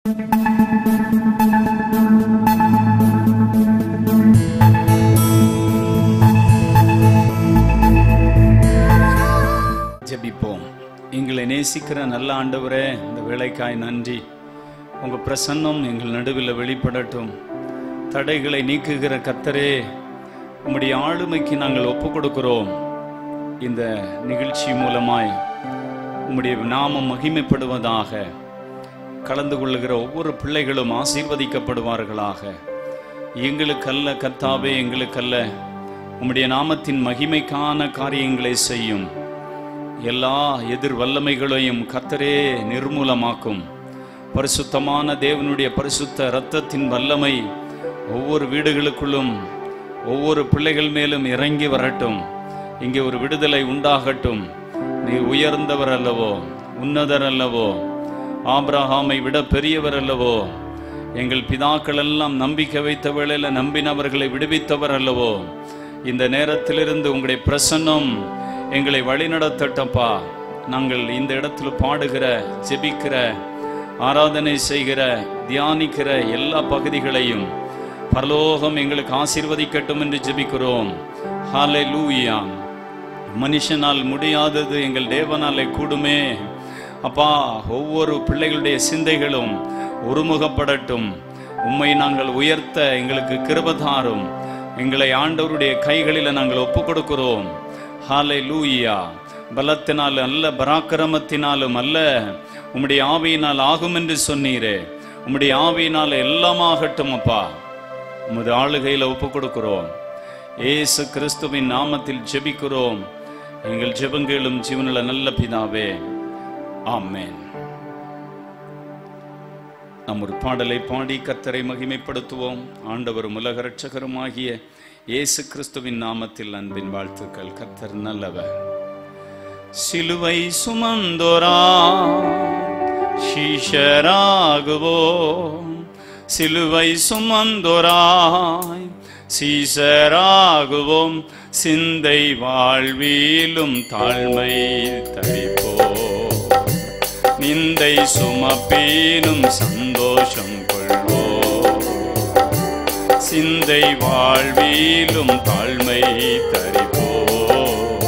ஜெபிப்போம். எங்களை நேசிக்கிற நல்ல ஆண்டவரே, இந்த வேளைக்காய் நன்றி. உங்கள் பிரசன்னம் எங்கள் நடுவில் வெளிப்படட்டும். தடைகளை நீக்குகிற கர்த்தரே, உம்முடைய ஆளுமைக்கு நாங்கள் ஒப்பு கொடுக்கிறோம். இந்த நிகழ்ச்சி மூலமாய் உம்முடைய நாமம் மகிமைப்படுவதாக. கலந்து கொள்ளுகிற ஒவ்வொரு பிள்ளைகளும் ஆசீர்வதிக்கப்படுவார்களாக. எங்களுக்கல்ல கர்த்தாவே, எங்களுக்கல்ல, உம்முடைய நாமத்தின் மகிமைக்கான காரியங்களை செய்யும். எல்லா எதிர் வல்லமைகளையும் கர்த்தரே நிர்மூலமாக்கும். பரிசுத்தமான தேவனுடைய பரிசுத்த இரத்தத்தின் வல்லமை ஒவ்வொரு வீடுகளுக்குள்ளும் ஒவ்வொரு பிள்ளைகள் மேலும் இறங்கி வரட்டும். இங்கே ஒரு விடுதலை உண்டாகட்டும். நீ உயர்ந்தவர் அல்லவோ, உன்னதர் அல்லவோ, ஆபிரகாமை விட பெரியவர் அல்லவோ, எங்கள் பிதாக்கள் எல்லாம் நம்பிக்கை வைத்த வேளையில் நம்பினவர்களை விடுவித்தவர் அல்லவோ. இந்த நேரத்திலிருந்து உங்களுடைய பிரசன்னம் எங்களை வழிநடத்தட்டப்பா. நாங்கள் இந்த இடத்துல பாடுகிற, ஜெபிக்கிற, ஆராதனை செய்கிற, தியானிக்கிற எல்லா பகுதிகளையும் பரலோகம் எங்களுக்கு ஆசீர்வதிக்கட்டும் என்று ஜெபிக்கிறோம். ஹல்லேலூயா. மனுஷனால் முடியாதது எங்கள் தேவனாலே கூடுமே. அப்பா, ஒவ்வொரு பிள்ளைகளுடைய சிந்தைகளும் ஒருமுகப்படட்டும். உம்மை நாங்கள் உயர்த்த எங்களுக்கு கிருபை தாரும். எங்களை ஆண்டவருடைய கைகளில் நாங்கள் ஒப்பு கொடுக்கிறோம். ஹல்லேலூயா. பலத்தினால் அல்ல, பராக்கிரமத்தினாலும் அல்ல, உம்முடைய ஆவியினால் ஆகும் என்று சொன்னீரே. உம்முடைய ஆவியினால் எல்லாமாகட்டும் அப்பா. உமது ஆளுகையில் ஒப்பு கொடுக்கிறோம். இயேசு கிறிஸ்துவின் நாமத்தில் ஜெபிக்கிறோம். எங்கள் ஜெபங்களும் ஜீவனுள்ள நல்ல பிதாவே, ஆமென். நாம் ஒரு பாடலை பாடி கர்த்தரை மகிமைப்படுத்துவோம். ஆண்டவரும் உலக இரட்சகருமாகிய இயேசு கிறிஸ்துவின் நாமத்தில் அன்பின் வாழ்த்துக்கள். கர்த்தர் நல்லவர். சிலுவை சுமந்தோரா சீஷராகுவோம். சிலுவை சுமந்தோராய் சீஷராகுவோம். சிந்தை வாழ்விலும் தாழ்மை தரிப்போம். நிந்தை சுமப்பீனும் சந்தோஷம் கொள்வோம். சிந்தை வாழ்விலும் தாழ்மை தரிப்போம்.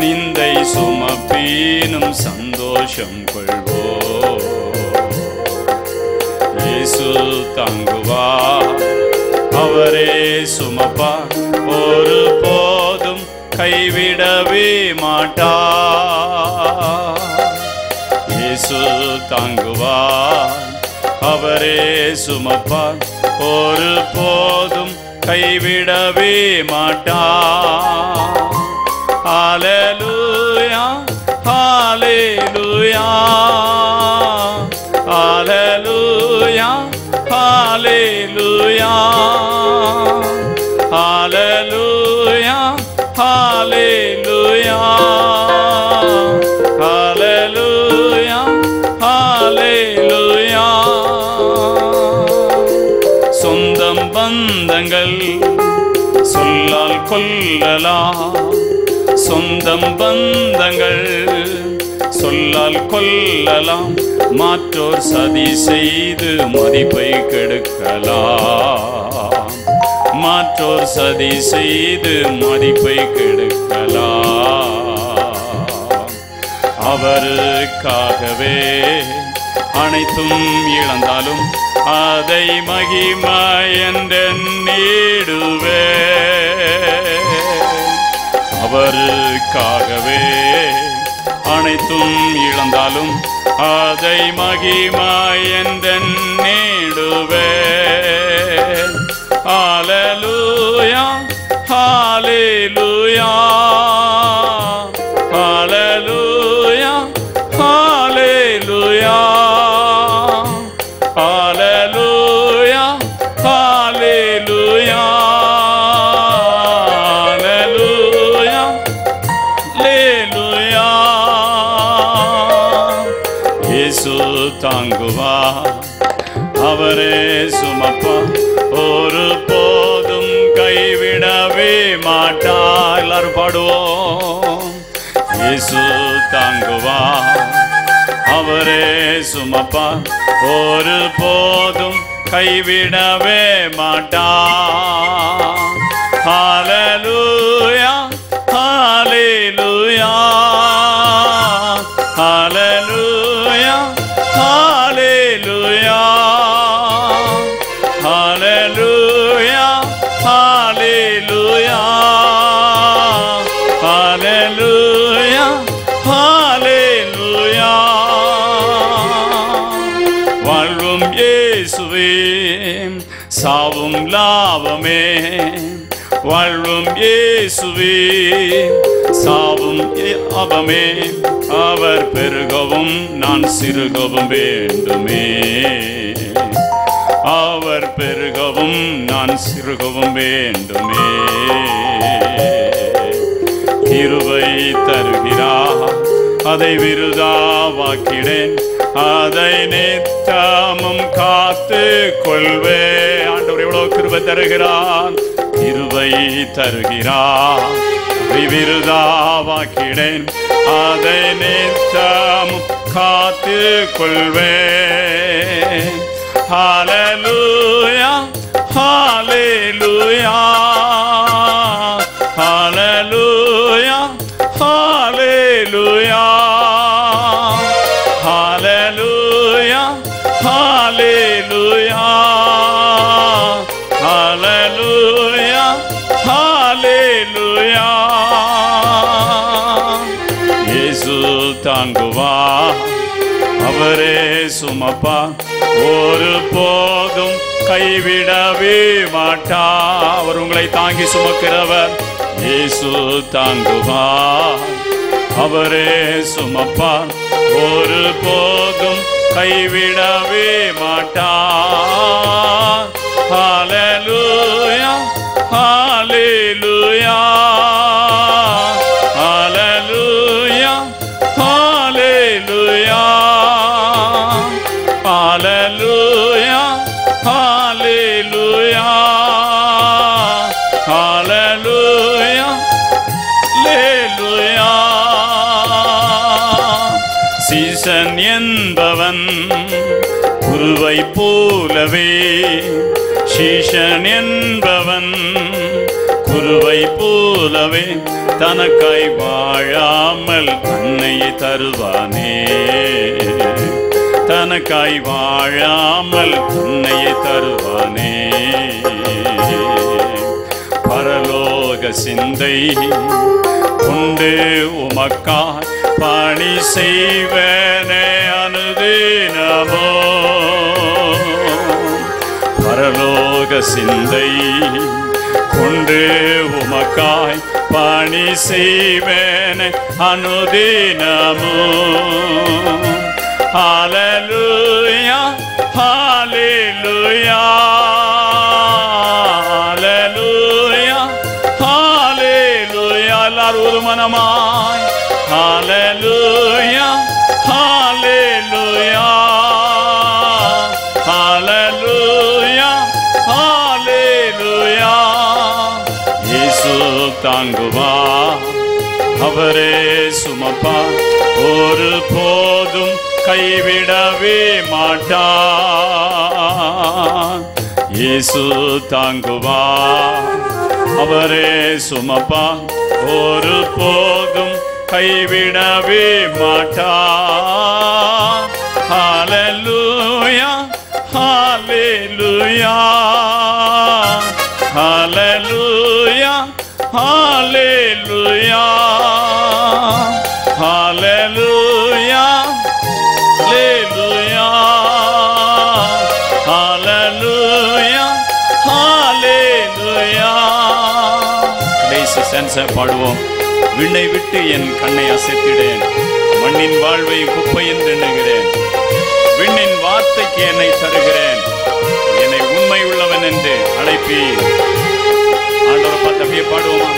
நிந்தை சுமப்பீனும் சந்தோஷம் கொள்வோம். இயேசு தாங்குவார், அவரே சுமப்பார், ஒரு போதும் கைவிடவே மாட்டார். இயேசு தாங்குவார், அவரே சுமப்பார், ஒரு போதும் கைவிடவே மாட்டார். ஹல்லேலூயா, ஹல்லேலூயா, ஹல்லேலூயா, ஹல்லேலூயா, ஹல்லேலூயா, ஹல்லேலூயா, ஹல்லேலூயா, ஹல்லேலூயா. சொந்தம் பந்தங்கள் சொல்லால் கொல்லலாம். சொந்தம் பந்தங்கள் சொல்லால் கொல்லலாம். மாற்றோர் சதி செய்து மதிப்பை கெடுக்கலாம். மாற்றோர் சதி செய்து மதிப்பை கெடுக்கலாம். அவருக்காகவே அனைத்தும் இழந்தாலும் அதை மகிமை என்றெண்ணிடுவே. அவருக்காகவே அனைத்தும் இழந்தாலும் அதை மகிமை என்றெண்ணிடுவே. ஹல்லேலூயா, ஹல்லேலூயா, ஹல்லேலூயா, ஹல்லேலூயா, ஹல்லேலூயா, ஹல்லேலூயா, ஹல்லேலூயா, ஹல்லேலூயா. இயேசு தாங்குவார், அவரே சுமப்பார், ஒரு போதும் கைவிடவே மாட்டார். எல்லாரும் பாடுவோம். இயேசு தாங்குவார், அவரே சுமப்பார், ஒரு போதும் கைவிடவே மாட்டார். ஹல்லேலூயா ஹல்லேலூயா ஹல்லேலூயா ஹல்லேலூயா ஹல்லேலூயா ஹல்லேலூயா ஹல்லேலூயா ஹல்லேலூயா. வாழ்வும் இயேசுவே, சாவும் லாபமே. வாழ்வும் இயேசுவே, சாவும் லாபமே. அவர் பெருகவும் நான் சிறுகவும் வேண்டுமே. அவர் பெருகவும் நான் சிறுகவும் வேண்டுமே. கிருபை தருகிறார், அதை விருதாவாக்கிடேன், அதை நித்தமும் காத்து கொள்வே. ஆண்டவர் எவ்வளவு கிருபை தருகிறார், கிருபை தருகிறார், அதை விருதாவாக்கிடேன், அதை நித்தமும் காத்து கொள்வே. ஹல்லேலூயா ஹல்லேலூயா ஹல்லேலூயா ஹல்லேலூயா ஹல்லேலூயா ஹல்லேலூயா ஹல்லேலூயா ஹல்லேலூயா. இயேசு தாங்குவார், அவரே சுமப்பார், ஒரு போதும் கைவிடவே மாட்டார். அவர் உங்களை தாங்கி சுமக்கிறவர். இயேசு தாங்குவார், அவரே சுமப்பார், ஒரு போதும் கைவிடவே மாட்டார். ஹல்லேலூயா ஹல்லேலூயா ஹல்லேலூயா ஹல்லேலூயா ஹல்லேலூயா ஹல்லேலூயா ஹல்லேலூயா ஹல்லேலூயா. சீசன் என்பவன் குருவை போலவே, சீசன் என்பவன் குருவை போலவே, தனக்காய் வாழாமல் தன்னையே தருவானே. தனக்காய் வாழாமல் தன்னையே தருவானே. பரலோக சிந்தை கொண்டு உமக்காய் பணி செய்வனே அனுதினமோ. பரலோக சிந்தை கொண்டு உமக்காய் பணி செய்வனே அனுதினமோ. ஹல்லேலூயா ஹல்லேலூயா ஹல்லேலூயா ஹல்லேலூயா. எல்லாரும் ஒரு மனமாய் ஹல்லேலூயா ஹல்லேலூயா ஹல்லேலூயா ஹல்லேலூயா. இயேசு தாங்குவார், அவரே சுமப்பார், ஒரு போதும் கைவிடவே மாட்டார். இயேசு தாங்குவார், அவரே சுமப்பார், ஒரு போதும் கைவிடவே மாட்டார். ஹல்லேலூயா ஹல்லேலூயா ஹல்லேலூயா ஹல்லேலூயா ஹல்லேலூயா ஹல்லேலூயா ஹல்லேலூயா ஹல்லேலூயா. கடைசி சென்ஸை பாடுவோம். விண்ணை விட்டு என் கண்ணை அசைத்திடேன், மண்ணின் வாழ்வை குப்பை என்று எண்ணுகிறேன். விண்ணின் வார்த்தைக்கு என்னை தருகிறேன், என்னை உண்மை உள்ளவன் என்று அழைப்பீர். ஆண்டவரை பார்த்து அப்படியே பாடுவோமா?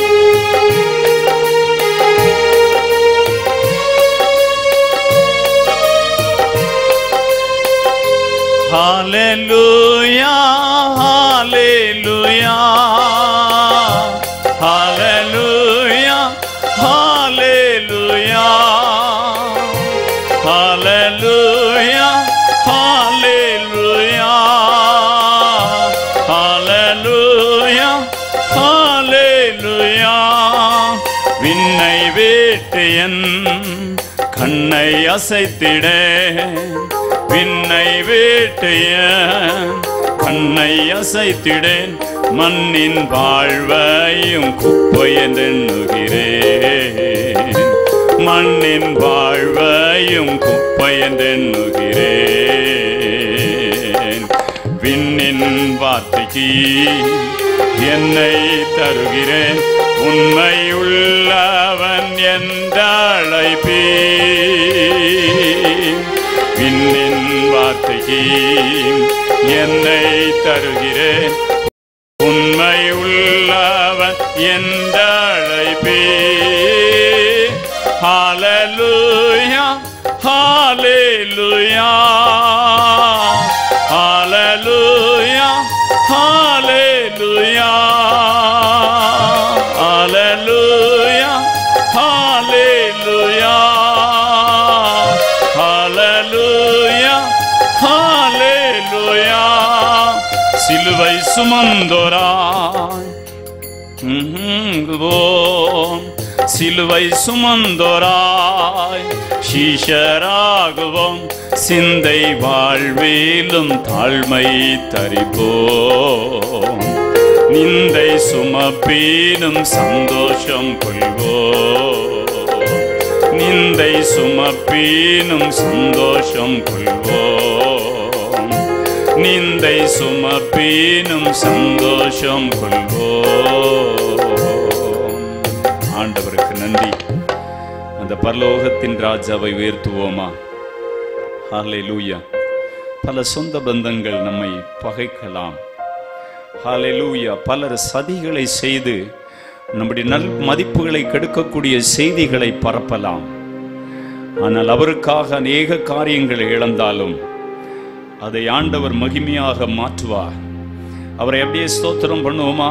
ஹல்லேலூயா ஹல்லேலூயா ஹல்லேலூயா ஹல்லேலூயா ஹல்லேலூயா விட்டு என் கண்ணை அசைத்திடேன், விண்ணை விட்டு என் கண்ணை அசைத்திடேன், மண்ணின் வாழ்வையும் குப்பை என்றெண்ணுகிறேன், மண்ணின் வாழ்வையும் குப்பை என்றெண்ணுகிறேன். விண்ணின் வார்த்தைக்கு என்னை தருகிறேன், உண்மையுள்ளவன் என்றழைப்பேன். விண்ணின் வார்த்தைக்கு என்னை தருகிறேன், உண்மையுள்ளவன் என்றழைப்பேன். ஹல்லேலூயா ஹல்லேலூயா ஹல்லேலூயா ஹல்லேலூயா ஹல்லேலூயா ஹல்லேலூயா ஹல்லேலூயா ஹல்லேலூயா. சிலுவை சுமந்தோராய் சிலுவை சுமந்தோராய் சீஷராகுவோம், சிந்தை வாழ்விலும் தாழ்மை தரிப்போம், நிந்தை சுமப்பீனும் சந்தோஷம் கொள்வோம், நிந்தை சுமப்பீனும் சந்தோஷம் கொள்வோம், நிந்தை சுமப்பீனும் சந்தோஷம் கொள்வோம். ஆண்டவருக்கு நன்றி. அந்த பரலோகத்தின் ராஜாவை உயர்த்துவோமா? ஹல்லேலூயா. பல சொந்த பந்தங்கள் நம்மை பகைக்கலாம். ஹல்லேலூயா. பலர் சதிகளை செய்து நம்முடைய நல் மதிப்புகளை கெடுக்கக்கூடிய செய்திகளை பரப்பலாம். ஆனால் அவருக்காக அநேக காரியங்களை இழந்தாலும் அதை ஆண்டவர் மகிமையாக மாற்றுவார். அவரை அப்படியே ஸ்தோத்திரம் பண்ணுவோமா?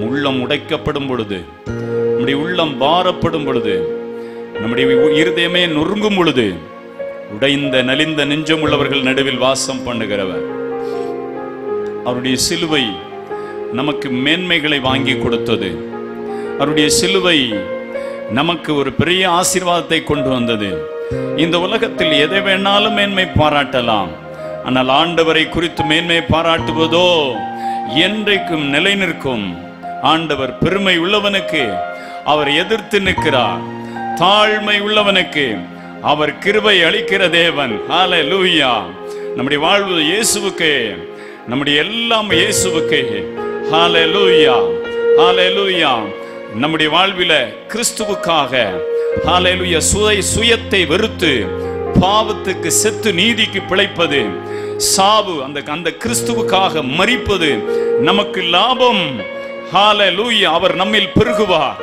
உள்ளம் உடைக்கப்படும் பொழுது, நம்முடைய உள்ளம் பாரப்படும் பொழுது, நம்முடைய இருதயமே நொறுங்கும் பொழுது, உடைந்த நலிந்த நெஞ்சம் உள்ளவர்கள் நடுவில் வாசம் பண்ணுகிறவர். அவருடைய சிலுவை நமக்கு மேன்மைகளை வாங்கி கொடுத்தது. அவருடைய சிலுவை நமக்கு ஒரு பெரிய ஆசீர்வாதத்தை கொண்டு வந்தது. இந்த உலகத்தில் எதை வேணாலும் மேன்மை பாராட்டலாம், ஆனால் ஆண்டவரை குறித்து மேன்மை பாராட்டுவதோ என்றைக்கும் நிலை நிற்கும். ஆண்டவர் பெருமை உள்ளவனுக்கு அவர் எதிர்த்து நிற்கிறார், தாழ்மை உள்ளவனுக்கு அவர் கிருபை அளிக்கிற தேவன். ஹல்லேலூயா. நம்முடைய வாழ்வு இயேசுவுக்கு, நம்முடைய எல்லாம் இயேசுவுக்கு. ஹல்லேலூயா ஹல்லேலூயா. நம்முடைய வாழ்வில கிறிஸ்துவுக்காக ஹல்லேலூயா சுயத்தை வெறுத்து பாவத்துக்கு செத்து நீதிக்கு பிழைப்பது, சாவு அந்த கிறிஸ்துவுக்காக மரிப்பது நமக்கு லாபம். ஹல்லேலூயா. அவர் நம்மில் பெருகுவார்,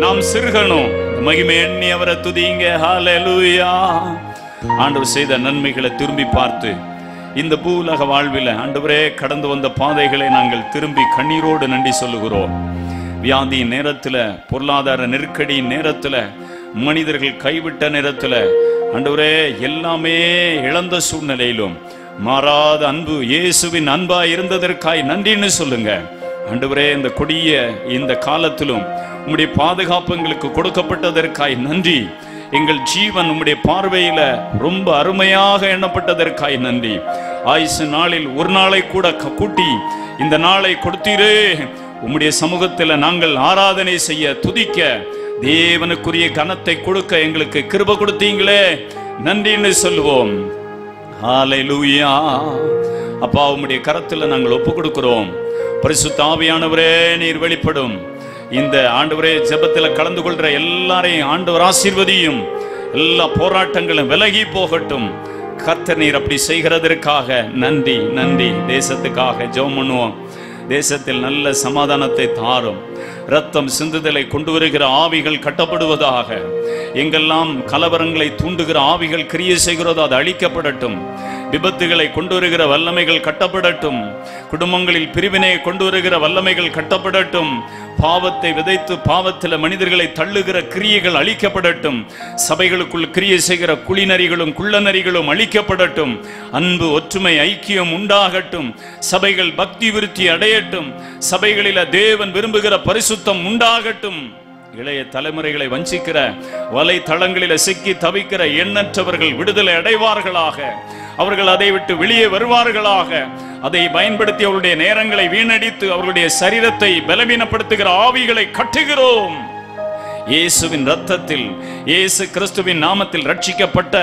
நாம் சிறுகணும். மகிமை எண்ணி அவரை துதிங்க. ஹல்லேலூயா. ஆண்டவர் செய்த நன்மைகளை திரும்பி பார்த்து இந்த பூலக வாழ்வில் ஆண்டவரே கடந்து வந்த பாதைகளை நாங்கள் திரும்பி கண்ணீரோடு நன்றி சொல்லுகிறோம். வியாதியின் நேரத்தில், பொருளாதார நெருக்கடியின் நேரத்தில், மனிதர்கள் கைவிட்ட நேரத்தில், ஆண்டவரே எல்லாமே இழந்த சூழ்நிலையிலும் மாறாத அன்பு இயேசுவின் அன்பா இருந்ததற்காய் நன்றின்னு சொல்லுங்க. ஆண்டவரே இந்த கொடிய இந்த காலத்திலும் உம்முடைய பாதுகாப்பு எங்களுக்கு கொடுக்கப்பட்டதற்காய் நன்றி. எங்கள் ஜீவன் உம்முடைய பார்வையில ரொம்ப அருமையாக எண்ணப்பட்டதற்காய் நன்றி. ஆயுசு நாளில் ஒரு நாளை கூட கூட்டி இந்த நாளை கொடுத்தீரே. உம்முடைய சமூகத்தில் நாங்கள் ஆராதனை செய்ய, துதிக்க, தேவனுக்குரிய கனத்தை கொடுக்க எங்களுக்கு கிருபை கொடுத்தீங்களே, நன்றின்னு சொல்லுவோம். ஹல்லேலூயா. அப்பா உம்முடைய கரத்தில் நாங்கள் ஒப்பு கொடுக்கிறோம். பரிசுத்த ஆவியானவரே நீர் வெளிப்படும். இந்த ஆண்டவரே ஜெபத்தில் கலந்து கொள்கிற எல்லாரையும் ஆண்டவர் ஆசீர்வதியும். எல்லா போராட்டங்களும் விலகி போகட்டும். கர்த்தர் நீர் அப்படி செய்கிறதற்காக நன்றி நன்றி. தேசத்துக்காக ஜெபம் பண்ணுவோம். தேசத்தில் நல்ல சமாதானத்தை தாரும். இரத்தம் சிந்துதலை கொண்டு வருகிற ஆவிகள் கட்டப்படுவதாக. எங்கெல்லாம் கலவரங்களை தூண்டுகிற ஆவிகள் கிரியை செய்கிறதோ அது அழிக்கப்படட்டும். விபத்துகளை கொண்டு வருகிற வல்லமைகள் கட்டப்படட்டும். குடும்பங்களில் பிரிவினை கொண்டு வருகிற வல்லமைகள் கட்டப்படட்டும். பாவத்தை விதைத்து பாவத்தில் மனிதர்களை தள்ளுகிற கிரியைகள் அழிக்கப்படட்டும். சபைகளுக்குள் கிரியை செய்கிற குளிநரிகளும் குள்ளநரிகளும் அழிக்கப்படட்டும். அன்பு, ஒற்றுமை, ஐக்கியம் உண்டாகட்டும். சபைகள் பக்தி விருத்தி அடையட்டும். சபைகளில் தேவன் விரும்புகிற பரிசுத்தம் உண்டாகட்டும். இளைய தலைமுறைகளை வஞ்சிக்கிற வலைத்தளங்களில் சிக்கி தவிக்கிற எண்ணற்றவர்கள் விடுதலை அடைவார்களாக. அவர்கள் அதை விட்டு வெளியே வருவார்களாக. அதை பயன்படுத்தி அவருடைய நேரங்களை வீணடித்து அவர்களுடைய சரீரத்தை பலவீனப்படுத்துகிற ஆவிகளை கட்டுகிறோம். இயேசுவின் இரத்தத்தில், இயேசு கிறிஸ்துவின் நாமத்தில் ரட்சிக்கப்பட்ட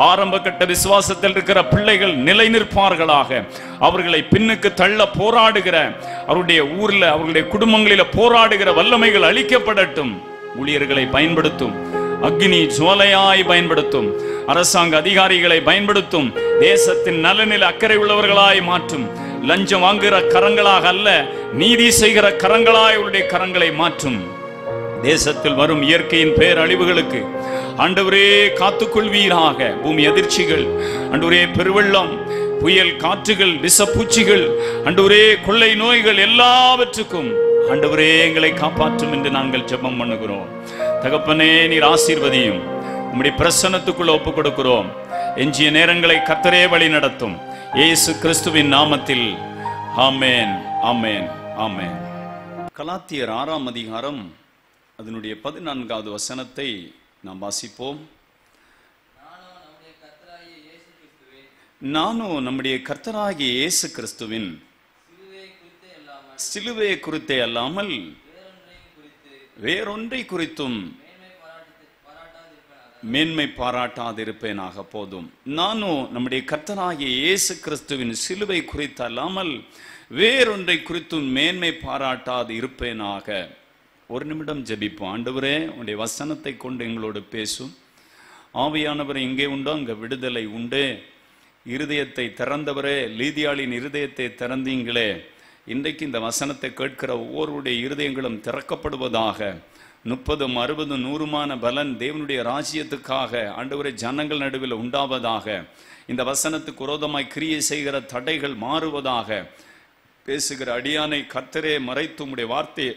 ஆரம்ப கட்ட விசுவாசத்தில் இருக்கிற பிள்ளைகள் நிலை நிற்பார்களாக. அவர்களை பின்னுக்கு தள்ள போராடுகிற, அவருடைய ஊர்ல அவர்களுடைய குடும்பங்களில போராடுகிற வல்லமைகள் அழிக்கப்படட்டும். ஊழியர்களை பயன்படுத்தும், அக்னி ஜுவலையாய் பயன்படுத்தும். அரசாங்க அதிகாரிகளை பயன்படுத்தும். தேசத்தின் நலனில் அக்கறை உள்ளவர்களாய் மாற்றும். லஞ்சம் வாங்குகிற கரங்களாக அல்ல, நீதி செய்கிற கரங்களாய் அவருடைய கரங்களை மாற்றும். தேசத்தில் வரும் இயற்கையின் பேரழிவுகளுக்கு ஆண்டவரே காத்துக்கொள்வீராக. பூமி அதிர்ச்சிகள், ஆண்டவரே பெருவெள்ளம், புயல் காற்றுகள், விஷப்பூச்சிகள், ஆண்டவரே கொள்ளை நோய்கள், எல்லாவற்றுக்கும் ஆண்டவரே எங்களை காப்பாற்றும் என்று நாங்கள் ஜெபம் பண்ணுகிறோம். தகப்பனே, நீர் ஆசீர்வதியும். உம்முடைய பிரசன்னத்துக்குள்ள ஒப்புக் கொடுக்கிறோம். எஞ்சிய நேரங்களை கர்த்தரே வழி நடத்தும். இயேசு கிறிஸ்துவின் நாமத்தில் ஆமென், ஆமென், ஆமென். கலாத்தியர் 6ஆம் அதிகாரம் அதனுடைய 14வது வசனத்தை நாம் வாசிப்போம். நானும் நம்முடைய கர்த்தராகிய இயேசு கிறிஸ்துவின் சிலுவை குறித்தே அல்லாமல் வேறொன்றை குறித்தும் மேன்மை பாராட்டாதிருப்பேனாக. போதும். நானும் நம்முடைய கர்த்தராகிய இயேசு கிறிஸ்துவின் சிலுவை குறித்து அல்லாமல் வேறொன்றை குறித்தும் மேன்மை பாராட்டாது இருப்பேனாக. ஒரு நிமிடம் ஜெபிப்போம். ஆண்டவரே, உன்னுடைய வசனத்தை கொண்டு எங்களோடு பேசும். ஆவியானவர் எங்கே உண்டோ அங்கே விடுதலை உண்டு. இருதயத்தை திறந்தவரே, லீதியாளின் இருதயத்தை திறந்தீங்களே, இன்றைக்கு இந்த வசனத்தை கேட்கிற ஒவ்வொருடைய இருதயங்களும் திறக்கப்படுவதாக. 30, 60, 100 பலன் தேவனுடைய ராஜ்யத்துக்காக ஆண்டவரே ஜனங்கள் நடுவில் உண்டாவதாக. இந்த வசனத்துக்கு விரோதமாய் கிரியை செய்கிற தடைகள் மாறுவதாக. பேசுகிற அடியானை கர்த்தரே மறைத்து உம்முடைய வார்த்தையை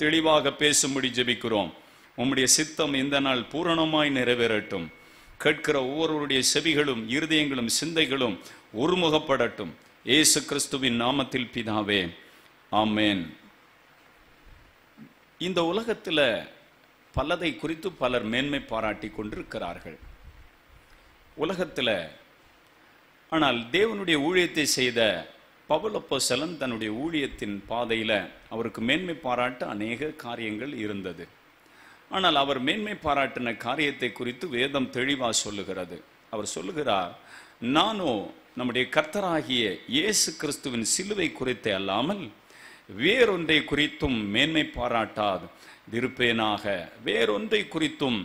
தெளிவாக பேசும்படி ஜெபிக்கிறோம். உம்முடைய சித்தம் இந்த நாள் பூரணமாய் நிறைவேறட்டும். கேட்கிற ஒவ்வொருவருடைய செவிகளும் இருதயங்களும் சிந்தைகளும் ஒருமுகப்படட்டும். இயேசு கிறிஸ்துவின் நாமத்தில் பிதாவே, ஆமென். இந்த உலகத்தில் பலதை குறித்து பலர் மேன்மை பாராட்டி கொண்டிருக்கிறார்கள் உலகத்தில். ஆனால் தேவனுடைய ஊழியத்தை செய்த பவுல் அப்போஸ்தலன் தன்னுடைய ஊழியத்தின் பாதையில் அவருக்கு மேன்மை பாராட்ட அநேக காரியங்கள் இருந்தது. ஆனால் அவர் மேன்மை பாராட்டின காரியத்தை குறித்து வேதம் தெளிவாக சொல்லுகிறது. அவர் சொல்லுகிறார், நானோ நம்முடைய கர்த்தராகிய இயேசு கிறிஸ்துவின் சிலுவை குறித்தே அல்லாமல் வேறொன்றை குறித்தும் மேன்மை பாராட்டாது இருப்பேனாக. வேறொன்றை குறித்தும்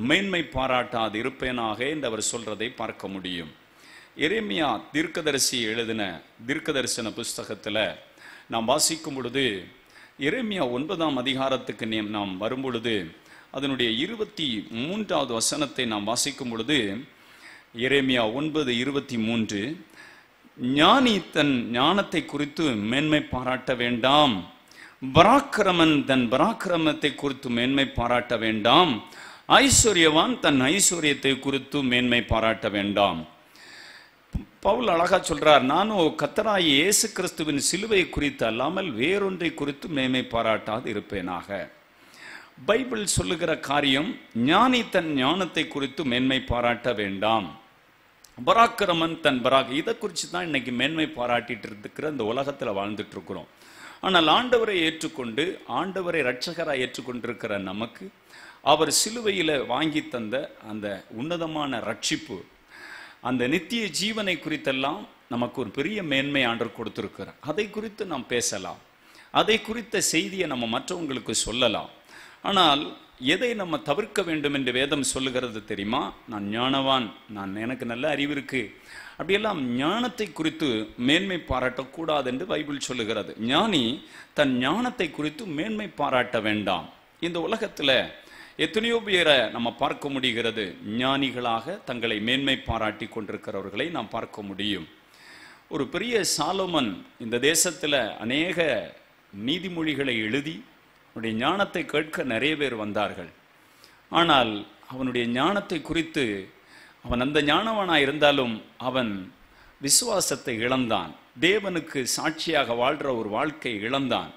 மேன்மை பாராட்டாது இருப்பேனாக என்று அவர் சொல்றதை பார்க்க முடியும். எரேமியா தீர்க்கதரிசி எழுதின தீர்க்கதரிசன புஸ்தகத்தில் நாம் வாசிக்கும் பொழுது, எரேமியா 9ஆம் அதிகாரத்துக்கு நாம் வரும்பொழுது அதனுடைய 23வது வசனத்தை நாம் வாசிக்கும் பொழுது, எரேமியா 9:23, ஞானி தன் ஞானத்தை குறித்து மேன்மை பாராட்ட வேண்டாம், பராக்கிரமன் தன் பராக்கிரமத்தை குறித்து மேன்மை பாராட்ட வேண்டாம், ஐஸ்வர்யவான் தன் ஐஸ்வர்யத்தை குறித்து மேன்மை பாராட்ட வேண்டாம். பவுல் அழகா சொல்றார், நானும் கர்த்தராகிய இயேசு கிறிஸ்துவின் சிலுவை குறித்து அல்லாமல் வேறொன்றை குறித்து மேன்மை பாராட்டாது இருப்பேனாக. பைபிள் சொல்லுகிற காரியம், ஞானி தன் ஞானத்தை குறித்து மேன்மை பாராட்ட வேண்டாம், பராக்கிரமன் தன் இதை குறித்து தான் இன்னைக்கு மேன்மை பாராட்டிட்டு இருக்கிற இந்த உலகத்தில் வாழ்ந்துட்டு இருக்கிறோம். ஆனால் ஆண்டவரை ஏற்றுக்கொண்டு ஆண்டவரை இரட்சகராக ஏற்றுக்கொண்டிருக்கிற நமக்கு அவர் சிலுவையில் வாங்கி தந்த அந்த உன்னதமான ரட்சிப்பு, அந்த நித்திய ஜீவனை குறித்தெல்லாம் நமக்கு ஒரு பெரிய மேன்மை ஆண்டவர் கொடுத்திருக்கிறார். அதை குறித்து நாம் பேசலாம், அதை குறித்த செய்தியை நம்ம மற்றவங்களுக்கு சொல்லலாம். ஆனால் எதை நம்ம தவிர்க்க வேண்டும் என்று வேதம் சொல்லுகிறது தெரியுமா? நான் ஞானவான், எனக்கு நல்ல அறிவு இருக்கு, அப்படியெல்லாம் ஞானத்தை குறித்து மேன்மை பாராட்டக்கூடாது என்று பைபிள் சொல்லுகிறது. ஞானி தன் ஞானத்தை குறித்து மேன்மை பாராட்ட வேண்டாம். இந்த உலகத்தில் எத்தனையோ பேரை நம்ம பார்க்க முடிகிறது, ஞானிகளாக தங்களை மேன்மை பாராட்டி கொண்டிருக்கிறவர்களை நாம் பார்க்க முடியும். ஒரு பெரிய சாலோமன் இந்த தேசத்தில் அநேக நீதிமொழிகளை எழுதி அவனுடைய ஞானத்தை கேட்க நிறைய பேர் வந்தார்கள். ஆனால் அவனுடைய ஞானத்தை குறித்து அவன் அந்த ஞானவனாக இருந்தாலும் அவன் விசுவாசத்தை இழந்தான், தேவனுக்கு சாட்சியாக வாழ்கிற ஒரு வாழ்க்கை இழந்தான்.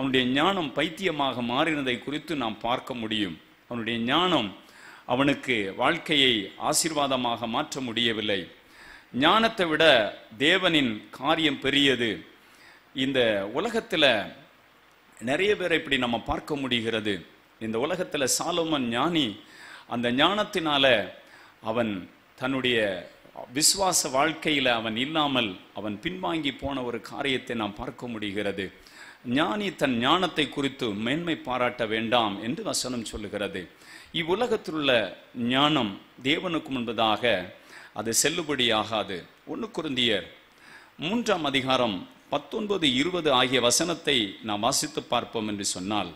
அவனுடைய ஞானம் பைத்தியமாக மாறினதை குறித்து நாம் பார்க்க முடியும். அவனுடைய ஞானம் அவனுக்கு வாழ்க்கையை ஆசீர்வாதமாக மாற்ற முடியவில்லை. ஞானத்தை விட தேவனின் காரியம் பெரியது. இந்த உலகத்தில் நிறைய பேரை இப்படி நம்ம பார்க்க முடிகிறது. இந்த உலகத்தில் சாலோமன் ஞானி, அந்த ஞானத்தினால அவன் தன்னுடைய விசுவாச வாழ்க்கையில் அவன் இல்லாமல் அவன் பின்வாங்கி போன ஒரு காரியத்தை நாம் பார்க்க முடிகிறது. ஞானி தன் ஞானத்தை குறித்து மேன்மை பாராட்ட வேண்டாம் என்று வசனம் சொல்லுகிறது. இவ்வுலகத்தில் உள்ள ஞானம் தேவனுக்கு முன்பதாக அது செல்லுபடியாகாது. 1 கொரிந்தியர் 3ஆம் அதிகாரம் 19-20 ஆகிய வசனத்தை நாம் வாசித்து பார்ப்போம் என்று சொன்னால்,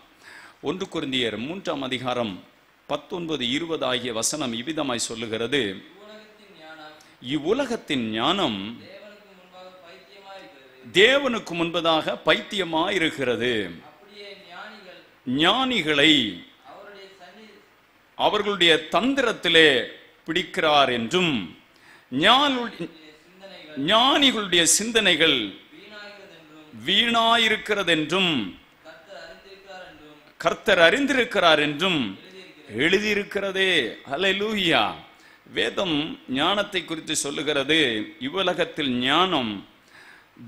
1 கொரிந்தியர் 3ஆம் அதிகாரம் 19-20 ஆகிய வசனம் இவ்விதமாய் சொல்லுகிறது. இவ்வுலகத்தின் ஞானம் தேவனுக்கு முன்பதாக பைத்தியமாயிருக்கிறது. ஞானிகளை அவர்களுடைய தந்திரத்திலே பிடிக்கிறார் என்றும் ஞானிகளுடைய சிந்தனைகள் வீணாயிருக்கிறது என்றும் கர்த்தர் அறிந்திருக்கிறார் என்றும் எழுதியிருக்கிறதே. அல்லேலூயா. வேதம் ஞானத்தை குறித்து சொல்லுகிறது. இவ்வுலகத்தில் ஞானம்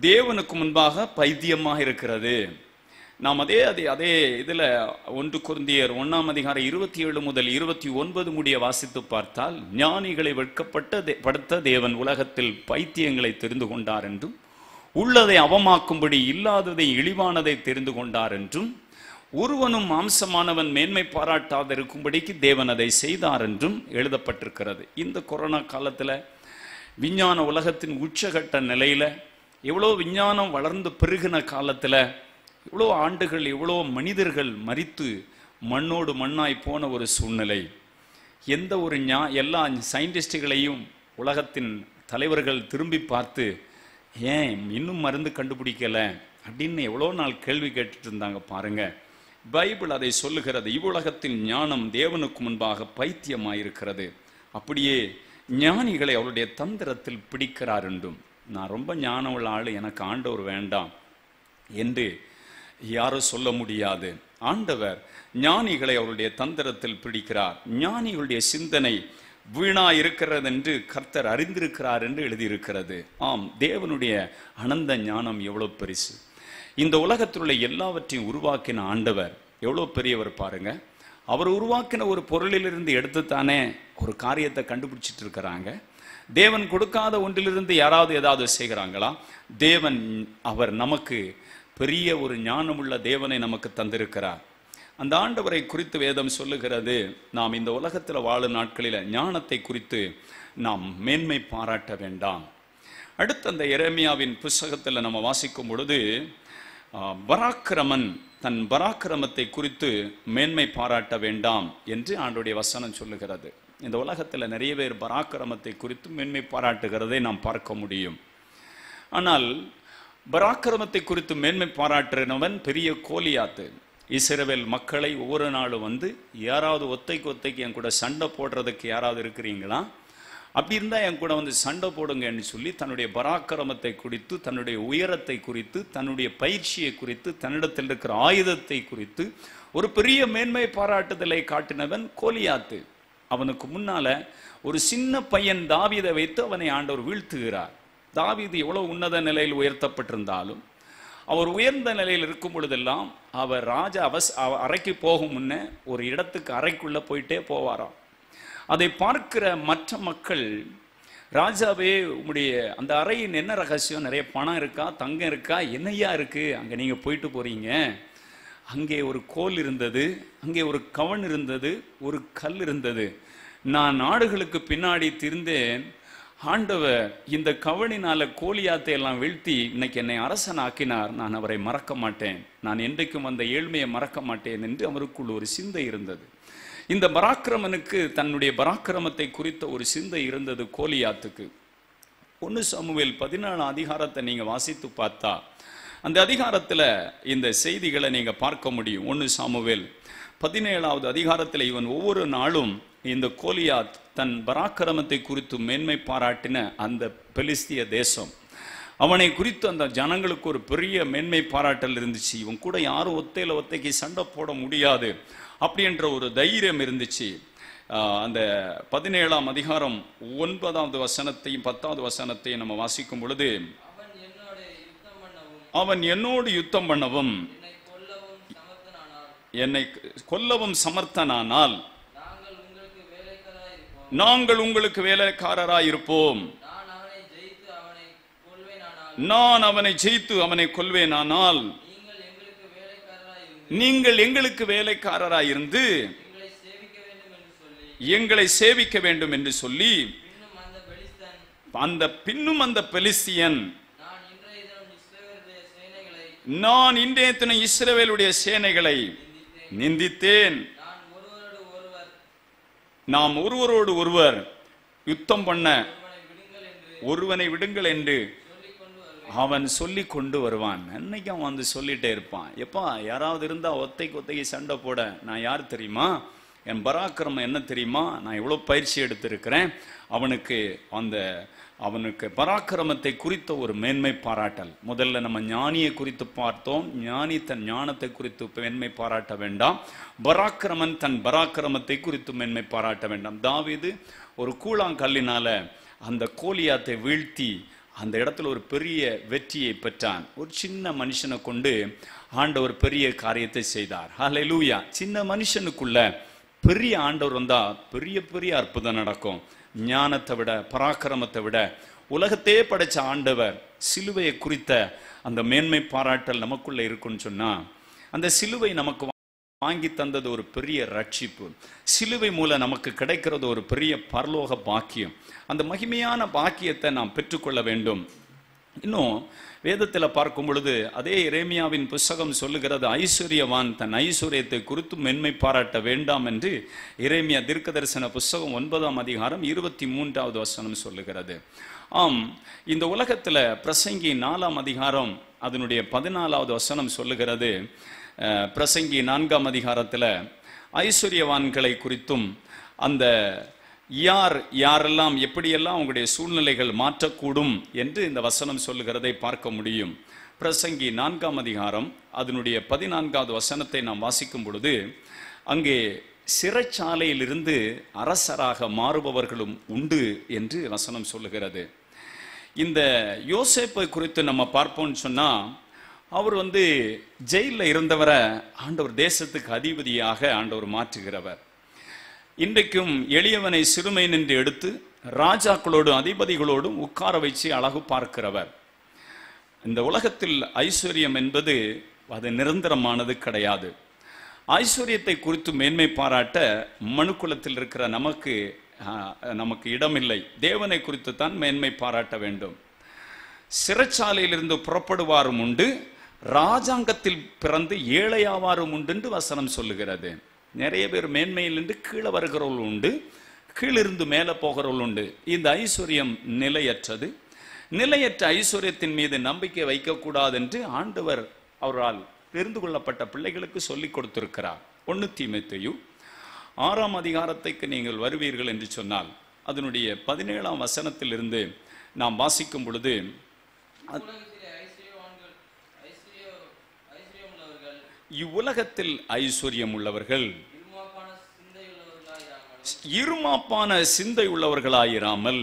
தேவனுக்கு முன்பாக பைத்தியமாக இருக்கிறது. நாம் அதே இதில் 1 கொரிந்தியர் 1ஆம் அதிகாரம் 27 முதல் 29 முடிய வாசித்து பார்த்தால், ஞானிகளை வெட்கப்படுத்த தேவன் உலகத்தில் பைத்தியங்களை தெரிந்து கொண்டார் என்றும், உள்ளதை அவமாக்கும்படி இல்லாததை இழிவானதை தெரிந்து கொண்டார் என்றும், ஒருவனும் மாம்சமானவன் மேன்மை பாராட்டாத இருக்கும்படிக்கு தேவன் அதை செய்தார் என்றும் எழுதப்பட்டிருக்கிறது. இந்த கொரோனா காலத்தில் விஞ்ஞான உலகத்தின் உச்சகட்ட நிலையில், எவ்வளோ விஞ்ஞானம் வளர்ந்து பெருகின காலத்தில், இவ்வளோ ஆண்டுகள் எவ்வளோ மனிதர்கள் மரித்து மண்ணோடு மண்ணாய் போன ஒரு சூழ்நிலை. எந்த ஒரு எல்லா சயின்டிஸ்டுகளையும் உலகத்தின் தலைவர்கள் திரும்பி பார்த்து, ஏன் இன்னும் மருந்து கண்டுபிடிக்கலை அப்படின்னு எவ்வளோ நாள் கேள்வி கேட்டுட்டு இருந்தாங்க பாருங்க. பைபிள் அதை சொல்லுகிறது. இவ்வுலகத்தின் ஞானம் தேவனுக்கு முன்பாக பைத்தியமாயிருக்கிறது. அப்படியே ஞானிகளை அவருடைய தந்திரத்தில் பிடிக்கிறார் என்றும். நான் ரொம்ப ஞானம் உள்ள ஆள், எனக்கு ஆண்டவர் வேண்டாம் என்று யாரும் சொல்ல முடியாது. ஆண்டவர் ஞானிகளை அவருடைய தந்திரத்தில் பிடிக்கிறார். ஞானிகளுடைய சிந்தனை வீணா இருக்கிறது என்று கர்த்தர் அறிந்திருக்கிறார் என்று எழுதியிருக்கிறது. ஆம், தேவனுடைய அனந்த ஞானம் எவ்வளோ பெரிசு. இந்த உலகத்தில் உள்ள எல்லாவற்றையும் உருவாக்கின ஆண்டவர் எவ்வளோ பெரியவர் பாருங்க. அவர் உருவாக்கின ஒரு பொருளிலிருந்து எடுத்துத்தானே ஒரு காரியத்தை கண்டுபிடிச்சிட்டு இருக்கிறாங்க. தேவன் கொடுக்காத ஒன்றிலிருந்து யாராவது ஏதாவது செய்கிறாங்களா? தேவன் அவர் நமக்கு பெரிய ஒரு ஞானமுள்ள தேவனை நமக்கு தந்திருக்கிறார். அந்த ஆண்டவரை குறித்து வேதம் சொல்லுகிறது. நாம் இந்த உலகத்தில் வாழும் நாட்களில் ஞானத்தை குறித்து நாம் மேன்மை பாராட்ட வேண்டாம். அடுத்து அந்த எரேமியாவின் புஸ்தகத்தில் நம்ம வாசிக்கும் பொழுது, பராக்கிரமன் தன் பராக்கிரமத்தை குறித்து மேன்மை பாராட்ட வேண்டாம் என்று ஆண்டவருடைய வசனம் சொல்லுகிறது. இந்த உலகத்தில் நிறைய பேர் பராக்கிரமத்தை குறித்து மேன்மை பாராட்டுகிறதை நாம் பார்க்க முடியும். ஆனால் பராக்கிரமத்தை குறித்து மேன்மை பாராட்டுறவன் பெரிய கோலியாத்து. இஸ்ரவேல் மக்களை ஒவ்வொரு நாளும் வந்து, யாராவது ஒத்தைக்கு என் கூட சண்டை போடுறதுக்கு யாராவது இருக்கிறீங்களா? அப்படி இருந்தால் என் கூட வந்து சண்டை போடுங்கன்னு சொல்லி தன்னுடைய பராக்கிரமத்தை குறித்து, தன்னுடைய உயரத்தை குறித்து, தன்னுடைய பயிற்சியை குறித்து, தன்னிடத்தில் இருக்கிற ஆயுதத்தை குறித்து ஒரு பெரிய மேன்மை பாராட்டுதலை காட்டினவன் கோலியாத்து. அவனுக்கு முன்னால ஒரு சின்ன பையன் தாவீதை வைத்து அவனை ஆண்டவர் வீழ்த்துகிறார். தாவீது எவ்வளவு உன்னத நிலையில் உயர்த்தப்பட்டிருந்தாலும், அவர் உயர்ந்த நிலையில் இருக்கும் பொழுதெல்லாம் அவர் ராஜா அறைக்கு போகும் முன்னே ஒரு இடத்துக்கு அறைக்குள்ள போயிட்டே போவாராம். அதை பார்க்கிற மற்ற மக்கள், ராஜாவே உம்முடைய அந்த அறையின் என்ன ரகசியம்? நிறைய பணம் இருக்கா, தங்கம் இருக்கா, என்னையா இருக்கு அங்கே நீங்கள் போயிட்டு போறீங்க? அங்கே ஒரு கோல் இருந்தது, அங்கே ஒரு கவன் இருந்தது, ஒரு கல் இருந்தது. நான் நாடுகளுக்கு பின்னாடி திரிந்தேன். ஆண்டவர் இந்த கவனினால கோலியாத்தை எல்லாம் வீழ்த்தி இன்னைக்கு என்னை அரசன் ஆக்கினார். நான் அவரை மறக்க மாட்டேன், நான் என்றைக்கும் அந்த ஏழ்மையை மறக்க மாட்டேன் என்று அவருக்குள் ஒரு சிந்தை இருந்தது. இந்த பராக்கிரமனுக்கு தன்னுடைய பராக்கிரமத்தை குறித்த ஒரு சிந்தை இருந்தது கோலியாத்துக்கு. 1 சாமுவேல் 14 அதிகாரத்தை நீங்க வாசித்து பார்த்தா அந்த அதிகாரத்தில் இந்த செய்திகளை நீங்க பார்க்க முடியும். 1 சாமுவேல் 17வது அதிகாரத்தில் இவன் ஒவ்வொரு நாளும் இந்த கோலியாத் தன் பராக்கிரமத்தை குறித்து மேன்மை பாராட்டின அந்த பெலிஸ்திய தேசம், அவனை குறித்து அந்த ஜனங்களுக்கு ஒரு பெரிய மேன்மை பாராட்டல் இருந்துச்சு. இவன் கூட யாரும் ஒத்தைக்கு சண்டை போட முடியாது அப்படின்ற ஒரு தைரியம் இருந்துச்சு. அந்த 17ஆம் அதிகாரம் 9வது வசனத்தையும் 10வது வசனத்தையும் நம்ம வாசிக்கும் பொழுது, அவன் என்னோடு யுத்தம் பண்ணவும் என்னை கொல்லவும் சமர்த்தனானால் நாங்கள் உங்களுக்கு வேலைக்காரராயிருப்போம். நான் அவனை ஜெயித்து அவனை கொல்வேனானால் நீங்கள் எங்களுக்கு வேலைக்காரராயிருந்து எங்களை சேவிக்க வேண்டும் என்று சொல்லி, பின்னும் அந்த பெலிஸ்தியன், நான் இன்றைய தினம் இஸ்ரவேலுடைய சேனைகளை நிந்தித்தேன், நாம் ஒருவரோடு ஒருவர் யுத்தம் பண்ண ஒருவனை விடுங்கள் என்று அவன் சொல்லி கொண்டு வருவான். அன்னைக்கு அவன் வந்து சொல்லிட்டே இருப்பான், எப்பா யாராவது இருந்தா ஒத்தைக்கு சண்டை போட நான் யார் தெரியுமா, என் பராக்கிரமம் என்ன தெரியுமா, நான் எவ்வளோ பயிற்சி எடுத்திருக்கிறேன். அவனுக்கு பராக்கிரமத்தை குறித்த ஒரு மேன்மை பாராட்டல். முதல்ல நம்ம ஞானியை குறித்து பார்த்தோம். ஞானி தன் ஞானத்தை குறித்து மேன்மை பாராட்ட வேண்டாம், பராக்கிரமன் தன் பராக்கிரமத்தை குறித்து மேன்மை பாராட்ட வேண்டாம். தாவீது ஒரு கூழாங்கல்லினால அந்த கோலியாத்தை வீழ்த்தி அந்த இடத்துல ஒரு பெரிய வெற்றியை பெற்றான். ஒரு சின்ன மனுஷனை கொண்டு ஆண்டவர் பெரிய காரியத்தை செய்தார். ஹல்லேலூயா. சின்ன மனுஷனுக்குள்ள பெரிய ஆண்டவர் வந்தா பெரிய பெரிய அற்புதம் நடக்கும். ஞானத்தை விட பராக்கிரமத்தை விட உலகத்தையே படைச்ச ஆண்டவர் சிலுவையை குறித்த அந்த மேன்மை பாராட்டல் நமக்குள்ள இருக்குன்னு சொன்னா, அந்த சிலுவை நமக்கு வாங்கி தந்தது ஒரு பெரிய ரட்சிப்பு. சிலுவை மூலம் நமக்கு கிடைக்கிறது ஒரு பெரிய பரலோக பாக்கியம். அந்த மகிமையான பாக்கியத்தை நாம் பெற்றுக்கொள்ள வேண்டும். இன்னும் வேதத்தில் பார்க்கும் பொழுது அதே எரேமியாவின் புஸ்தகம் சொல்லுகிறது, ஐஸ்வர்யவான் தன் ஐஸ்வர்யத்தை குறித்து மென்மை பாராட்ட வேண்டாம் என்று எரேமியா தீர்க்கதரிசன புஸ்தகம் 9ஆம் அதிகாரம் 23வது வசனம் சொல்லுகிறது. ஆம், இந்த உலகத்தில் பிரசங்கி 4ஆம் அதிகாரம் அதனுடைய 14வது வசனம் சொல்லுகிறது. பிரசங்கி 4ஆம் அதிகாரத்தில் ஐஸ்வர்யவான்களை குறித்தும் அந்த யாரெல்லாம் எப்படியெல்லாம் அவங்களுடைய சூழ்நிலைகள் மாற்றக்கூடும் என்று இந்த வசனம் சொல்லுகிறதை பார்க்க முடியும். பிரசங்கி 4ஆம் அதிகாரம் அதனுடைய 14வது வசனத்தை நாம் வாசிக்கும் பொழுது, அங்கே சிறைச்சாலையிலிருந்து அரசராக மாறுபவர்களும் உண்டு என்று வசனம் சொல்லுகிறது. இந்த யோசேப்பை குறித்து நம்ம பார்ப்போம்னு சொன்னா, அவர் ஜெயிலில் இருந்தவரை ஆண்டவர் தேசத்துக்கு அதிபதியாக ஆண்டவர் மாற்றுகிறவர். இன்றைக்கும் எளியவனை சிறுமை நின்று எடுத்து ராஜாக்களோடும் அதிபதிகளோடும் உட்கார வச்சு அழகு பார்க்கிறவர். இந்த உலகத்தில் ஐஸ்வர்யம் என்பது அது நிரந்தரமானது கிடையாது. ஐஸ்வர்யத்தை குறித்து மேன்மை பாராட்ட மனுக்குலத்தில் இருக்கிற நமக்கு இடமில்லை. தேவனை குறித்து தான் மேன்மை பாராட்ட வேண்டும். சிறைச்சாலையிலிருந்து புறப்படுவாரும் உண்டு, ராஜாங்கத்தில் பிறந்து ஏழையாவாரும் உண்டு என்று வசனம் சொல்லுகிறது. நிறைய பேர் மேன்மையிலிருந்து கீழே வருகிறவர்கள் உண்டு, கீழிருந்து மேலே போகிறவர்கள் உண்டு. இந்த ஐஸ்வர்யம் நிலையற்றது. நிலையற்ற ஐஸ்வர்யத்தின் மீது நம்பிக்கை வைக்கக்கூடாது என்று ஆண்டவர் அவரால் தெரிந்து கொள்ளப்பட்ட பிள்ளைகளுக்கு சொல்லிக் கொடுத்திருக்கிறார். 1 தீமோத்தேயு 6ஆம் அதிகாரத்துக்கு நீங்கள் வருவீர்கள் என்று சொன்னால் அதனுடைய 17ஆம் வசனத்திலிருந்து நாம் வாசிக்கும் பொழுது, இவ்வுலகத்தில் ஐஸ்வர்யம் உள்ளவர்கள் இருமாப்பான சிந்தை உள்ளவர்களாயிராமல்,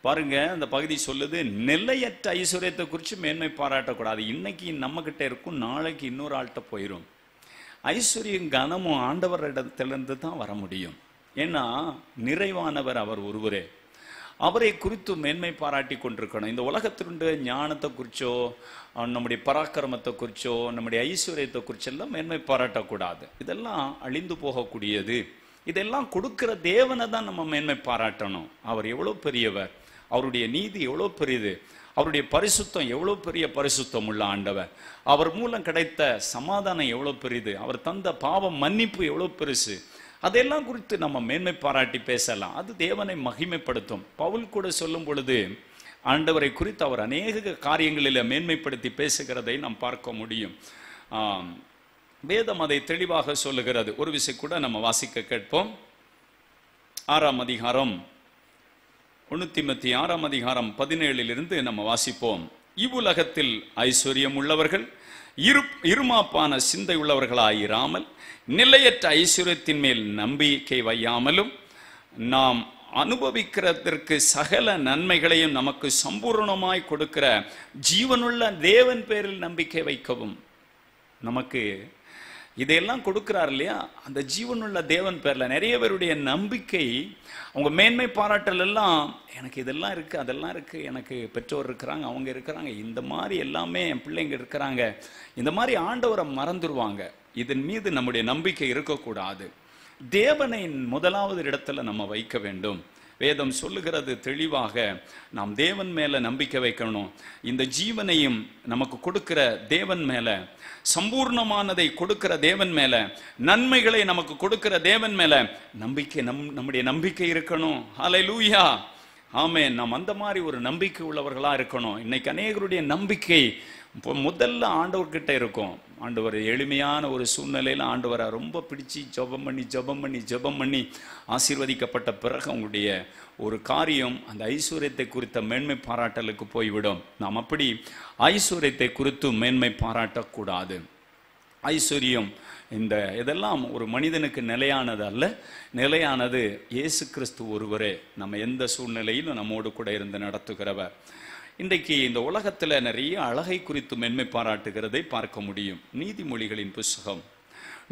பாருங்க அந்த பகுதி சொல்லுது, நிலையற்ற ஐஸ்வர்யத்தை குறித்து மேன்மை பாராட்டக்கூடாது. இன்னைக்கு நம்ம கிட்ட இருக்கும், நாளைக்கு இன்னொரு ஆள்கிட்ட போயிடும். ஐஸ்வர்யம் கனமும் ஆண்டவர் இடத்திலிருந்து தான் வர முடியும். ஏன்னா நிறைவானவர் அவர் ஒருவரே. அவரை குறித்து மேன்மை பாராட்டி கொண்டிருக்கணும். இந்த உலகத்தினுடைய ஞானத்தை குறிச்சோ நம்முடைய பராக்கிரமத்தை குறிச்சோ நம்முடைய ஐஸ்வர்யத்தை குறிச்செல்லாம் மேன்மை பாராட்டக்கூடாது. இதெல்லாம் அழிந்து போகக்கூடியது. இதெல்லாம் கொடுக்கிற தேவனை தான் நம்ம மேன்மை பாராட்டணும். அவர் எவ்வளோ பெரியவர், அவருடைய நீதி எவ்வளோ பெரியது, அவருடைய பரிசுத்தம் எவ்வளோ பெரிய பரிசுத்தம் உள்ள ஆண்டவர், அவர் மூலம் கிடைத்த சமாதானம் எவ்வளோ பெரியது, அவர் தந்த பாவ மன்னிப்பு எவ்வளோ பெருசு, அதெல்லாம் குறித்து நம்ம மேன்மை பாராட்டி பேசலாம். அது தேவனை மகிமைப்படுத்தும். பவுல் கூட சொல்லும் பொழுது ஆண்டவரை குறித்து அவர் அநேக காரியங்களில் மேன்மைப்படுத்தி பேசுகிறதை நாம் பார்க்க முடியும். வேதம் அதை தெளிவாக சொல்லுகிறது. ஒரு விஷயம் கூட நம்ம வாசிக்க கேட்போம். 6ஆம் அதிகாரம் 1 தீமோத்தேயு 6ஆம் அதிகாரம் 17 நம்ம வாசிப்போம். இவ்வுலகத்தில் ஐஸ்வர்யம் உள்ளவர்கள் இருமாப்பான சிந்தை உள்ளவர்களாயிராமல் நிலையற்ற ஐஸ்வர்யத்தின் மேல் நம்பிக்கை வையாமலும் நாம் அனுபவிக்கிறதற்கு சகல நன்மைகளையும் நமக்கு சம்பூர்ணமாய் கொடுக்கிற ஜீவனுள்ள தேவன் பேரில் நம்பிக்கை வைக்கவும். நமக்கு இதையெல்லாம் கொடுக்கிறார் இல்லையா, அந்த ஜீவனுள்ள தேவன் பேர்ல நிறைய பேருடைய நம்பிக்கை, அவங்க மேன்மை பாராட்டல் எல்லாம் எனக்கு இதெல்லாம் இருக்கு அதெல்லாம் இருக்கு, எனக்கு பெற்றோர் இருக்கிறாங்க, அவங்க இருக்கிறாங்க, இந்த மாதிரி எல்லாமே என் பிள்ளைங்க இருக்கிறாங்க, இந்த மாதிரி ஆண்டவரை மறந்துடுவாங்க. இதன் மீது நம்முடைய நம்பிக்கை இருக்கக்கூடாது. தேவனை முதலாவது இடத்துல நம்ம வைக்க வேண்டும். வேதம் சொல்லுகிறது தெளிவாக, நாம் தேவன் மேல நம்பிக்கை வைக்கணும். இந்த ஜீவனையும் நமக்கு கொடுக்கிற தேவன் மேல, சம்பூர்ணமானதை கொடுக்கிற தேவன் மேல, நன்மைகளை நமக்கு கொடுக்கிற தேவன் மேல நம்பிக்கை நம்முடைய நம்பிக்கை இருக்கணும். ஹல்லேலூயா, ஆமென். நாம் அந்த மாதிரி ஒரு நம்பிக்கை உள்ளவர்களா இருக்கணும். இன்னைக்கு அநேகருடைய நம்பிக்கை முதல்ல ஆண்டவர்கிட்ட இருக்கும். ஆண்டவர் எளிமையான ஒரு சூழ்நிலையில் ஆண்டவரை ரொம்ப பிடிச்சி ஜெபம் பண்ணி ஆசீர்வதிக்கப்பட்ட பிறகு அவங்களுடைய ஒரு காரியம் அந்த ஐஸ்வர்யத்தை குறித்த மேன்மை பாராட்டலுக்கு போய்விடும். நாம் அப்படி ஐஸ்வர்யத்தை குறித்து மேன்மை பாராட்டக்கூடாது. ஐஸ்வர்யம் இதெல்லாம் ஒரு மனிதனுக்கு நிலையானது அல்ல. நிலையானது இயேசு கிறிஸ்து ஒருவரே. நம்ம எந்த சூழ்நிலையிலும் நம்மோடு கூட இருந்து நடத்துகிறவர். இன்றைக்கு இந்த உலகத்துல நிறைய அழகை குறித்து மென்மை பாராட்டுகிறதை பார்க்க முடியும். நீதிமொழிகளின் புஸ்தகம்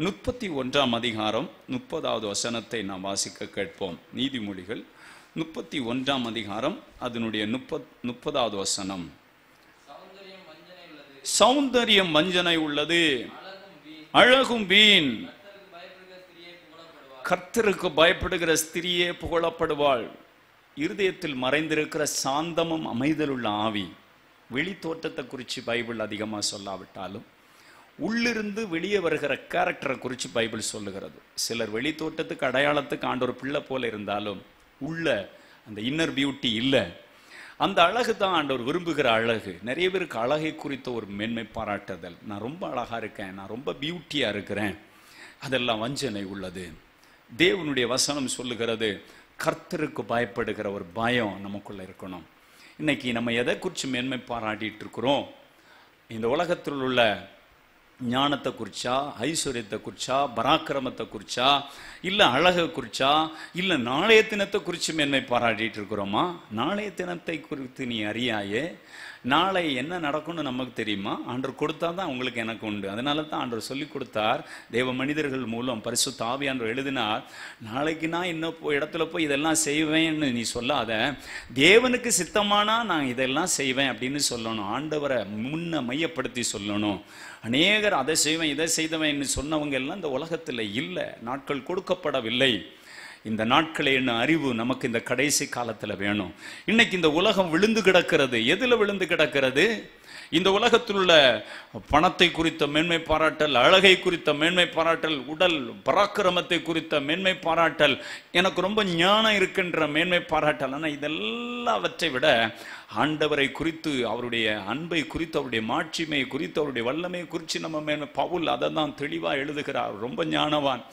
31ஆம் அதிகாரம் 30வது வசனத்தை நாம் வாசிக்க கேட்போம். நீதிமொழிகள் 31ஆம் அதிகாரம் அதனுடைய 30வது வசனம். சௌந்தரியம் வஞ்சனை உள்ளது, அழகும் வீண். கர்த்தருக்கு பயப்படுகிற ஸ்திரியே புகழப்படுவாள். இருதயத்தில் மறைந்திருக்கிற சாந்தமும் அமைதலுள்ள ஆவி. வெளி தோற்றத்தை குறித்து பைபிள் அதிகமாக சொல்லாவிட்டாலும் உள்ளிருந்து வெளியே வருகிற கேரக்டரை குறித்து பைபிள் சொல்லுகிறது. சிலர் வெளி தோற்றத்துக்கு அடையாளத்துக்கு ஆண்டவர் பிள்ளை போல இருந்தாலும் உள்ள அந்த இன்னர் பியூட்டி இல்லை. அந்த அழகு தான் ஆண்டவர் விரும்புகிற அழகு. நிறைய பேருக்கு அழகை குறித்த ஒரு மேன்மை பாராட்டுதல், நான் ரொம்ப அழகா இருக்கேன், நான் ரொம்ப பியூட்டியா இருக்கிறேன், அதெல்லாம் வஞ்சனை உள்ளது. தேவனுடைய வசனம் சொல்லுகிறது, கர்த்தருக்கு பயப்படுகிற ஒரு பயம் நமக்குள்ள இருக்கணும். இன்னைக்கு நம்ம எதை குறித்து மேன்மை பாராட்டிட்டு இருக்கிறோம்? இந்த உலகத்தில் உள்ள ஞானத்தை குறிச்சா, ஐஸ்வர்யத்தை குறிச்சா, பராக்கிரமத்தை குறிச்சா, இல்லை அழகை குறிச்சா, இல்லை நாளைய தினத்தை குறித்து மேன்மை பாராட்டிட்டு இருக்கிறோமா? நாளைய தினத்தை குறித்து நீ அறியாயே. நாளை என்ன நடக்கும்னு நமக்கு தெரியுமா? ஆண்டவர் கொடுத்தா தான் உங்களுக்கு எனக்கு உண்டு. அதனால தான் ஆண்டவர் சொல்லி கொடுத்தார். தேவ மனிதர்கள் மூலம் பரிசுத்த ஆவியானவர் எழுதினார், நாளைக்கு நான் இன்னும் இடத்துல போய் இதெல்லாம் செய்வேன்னு நீ சொல்லாத, தேவனுக்கு சித்தமானா நான் இதெல்லாம் செய்வேன் அப்படின்னு சொல்லணும். ஆண்டவரை முன்ன மையப்படுத்தி சொல்லணும். அநேகர் அதை செய்வேன் இதை செய்தவன் சொன்னவங்க எல்லாம் இந்த உலகத்தில் இல்லை. நாட்கள் கொடுக்கப்படவில்லை. இந்த நாட்களை என்ன அறிவு நமக்கு இந்த கடைசி காலத்துல வேணும். இன்னைக்கு இந்த உலகம் விழுந்து கிடக்கிறது. எதுல விழுந்து கிடக்கிறது? இந்த உலகத்தில் உள்ள பணத்தை குறித்த மேன்மை பாராட்டல், அழகை குறித்த மேன்மை பாராட்டல், உடல் பராக்கிரமத்தை குறித்த மேன்மை பாராட்டல், எனக்கு ரொம்ப ஞானம் இருக்கின்ற மேன்மை பாராட்டல். ஆனால் இதெல்லாவற்றை விட ஆண்டவரை குறித்து, அவருடைய அன்பை குறித்து, அவருடைய மாட்சிமை குறித்து, அவருடைய வல்லமை குறித்து நம்ம மேன்மை, பவுல் அதை தான் தெளிவாக எழுதுகிறார். ரொம்ப ஞானவான்.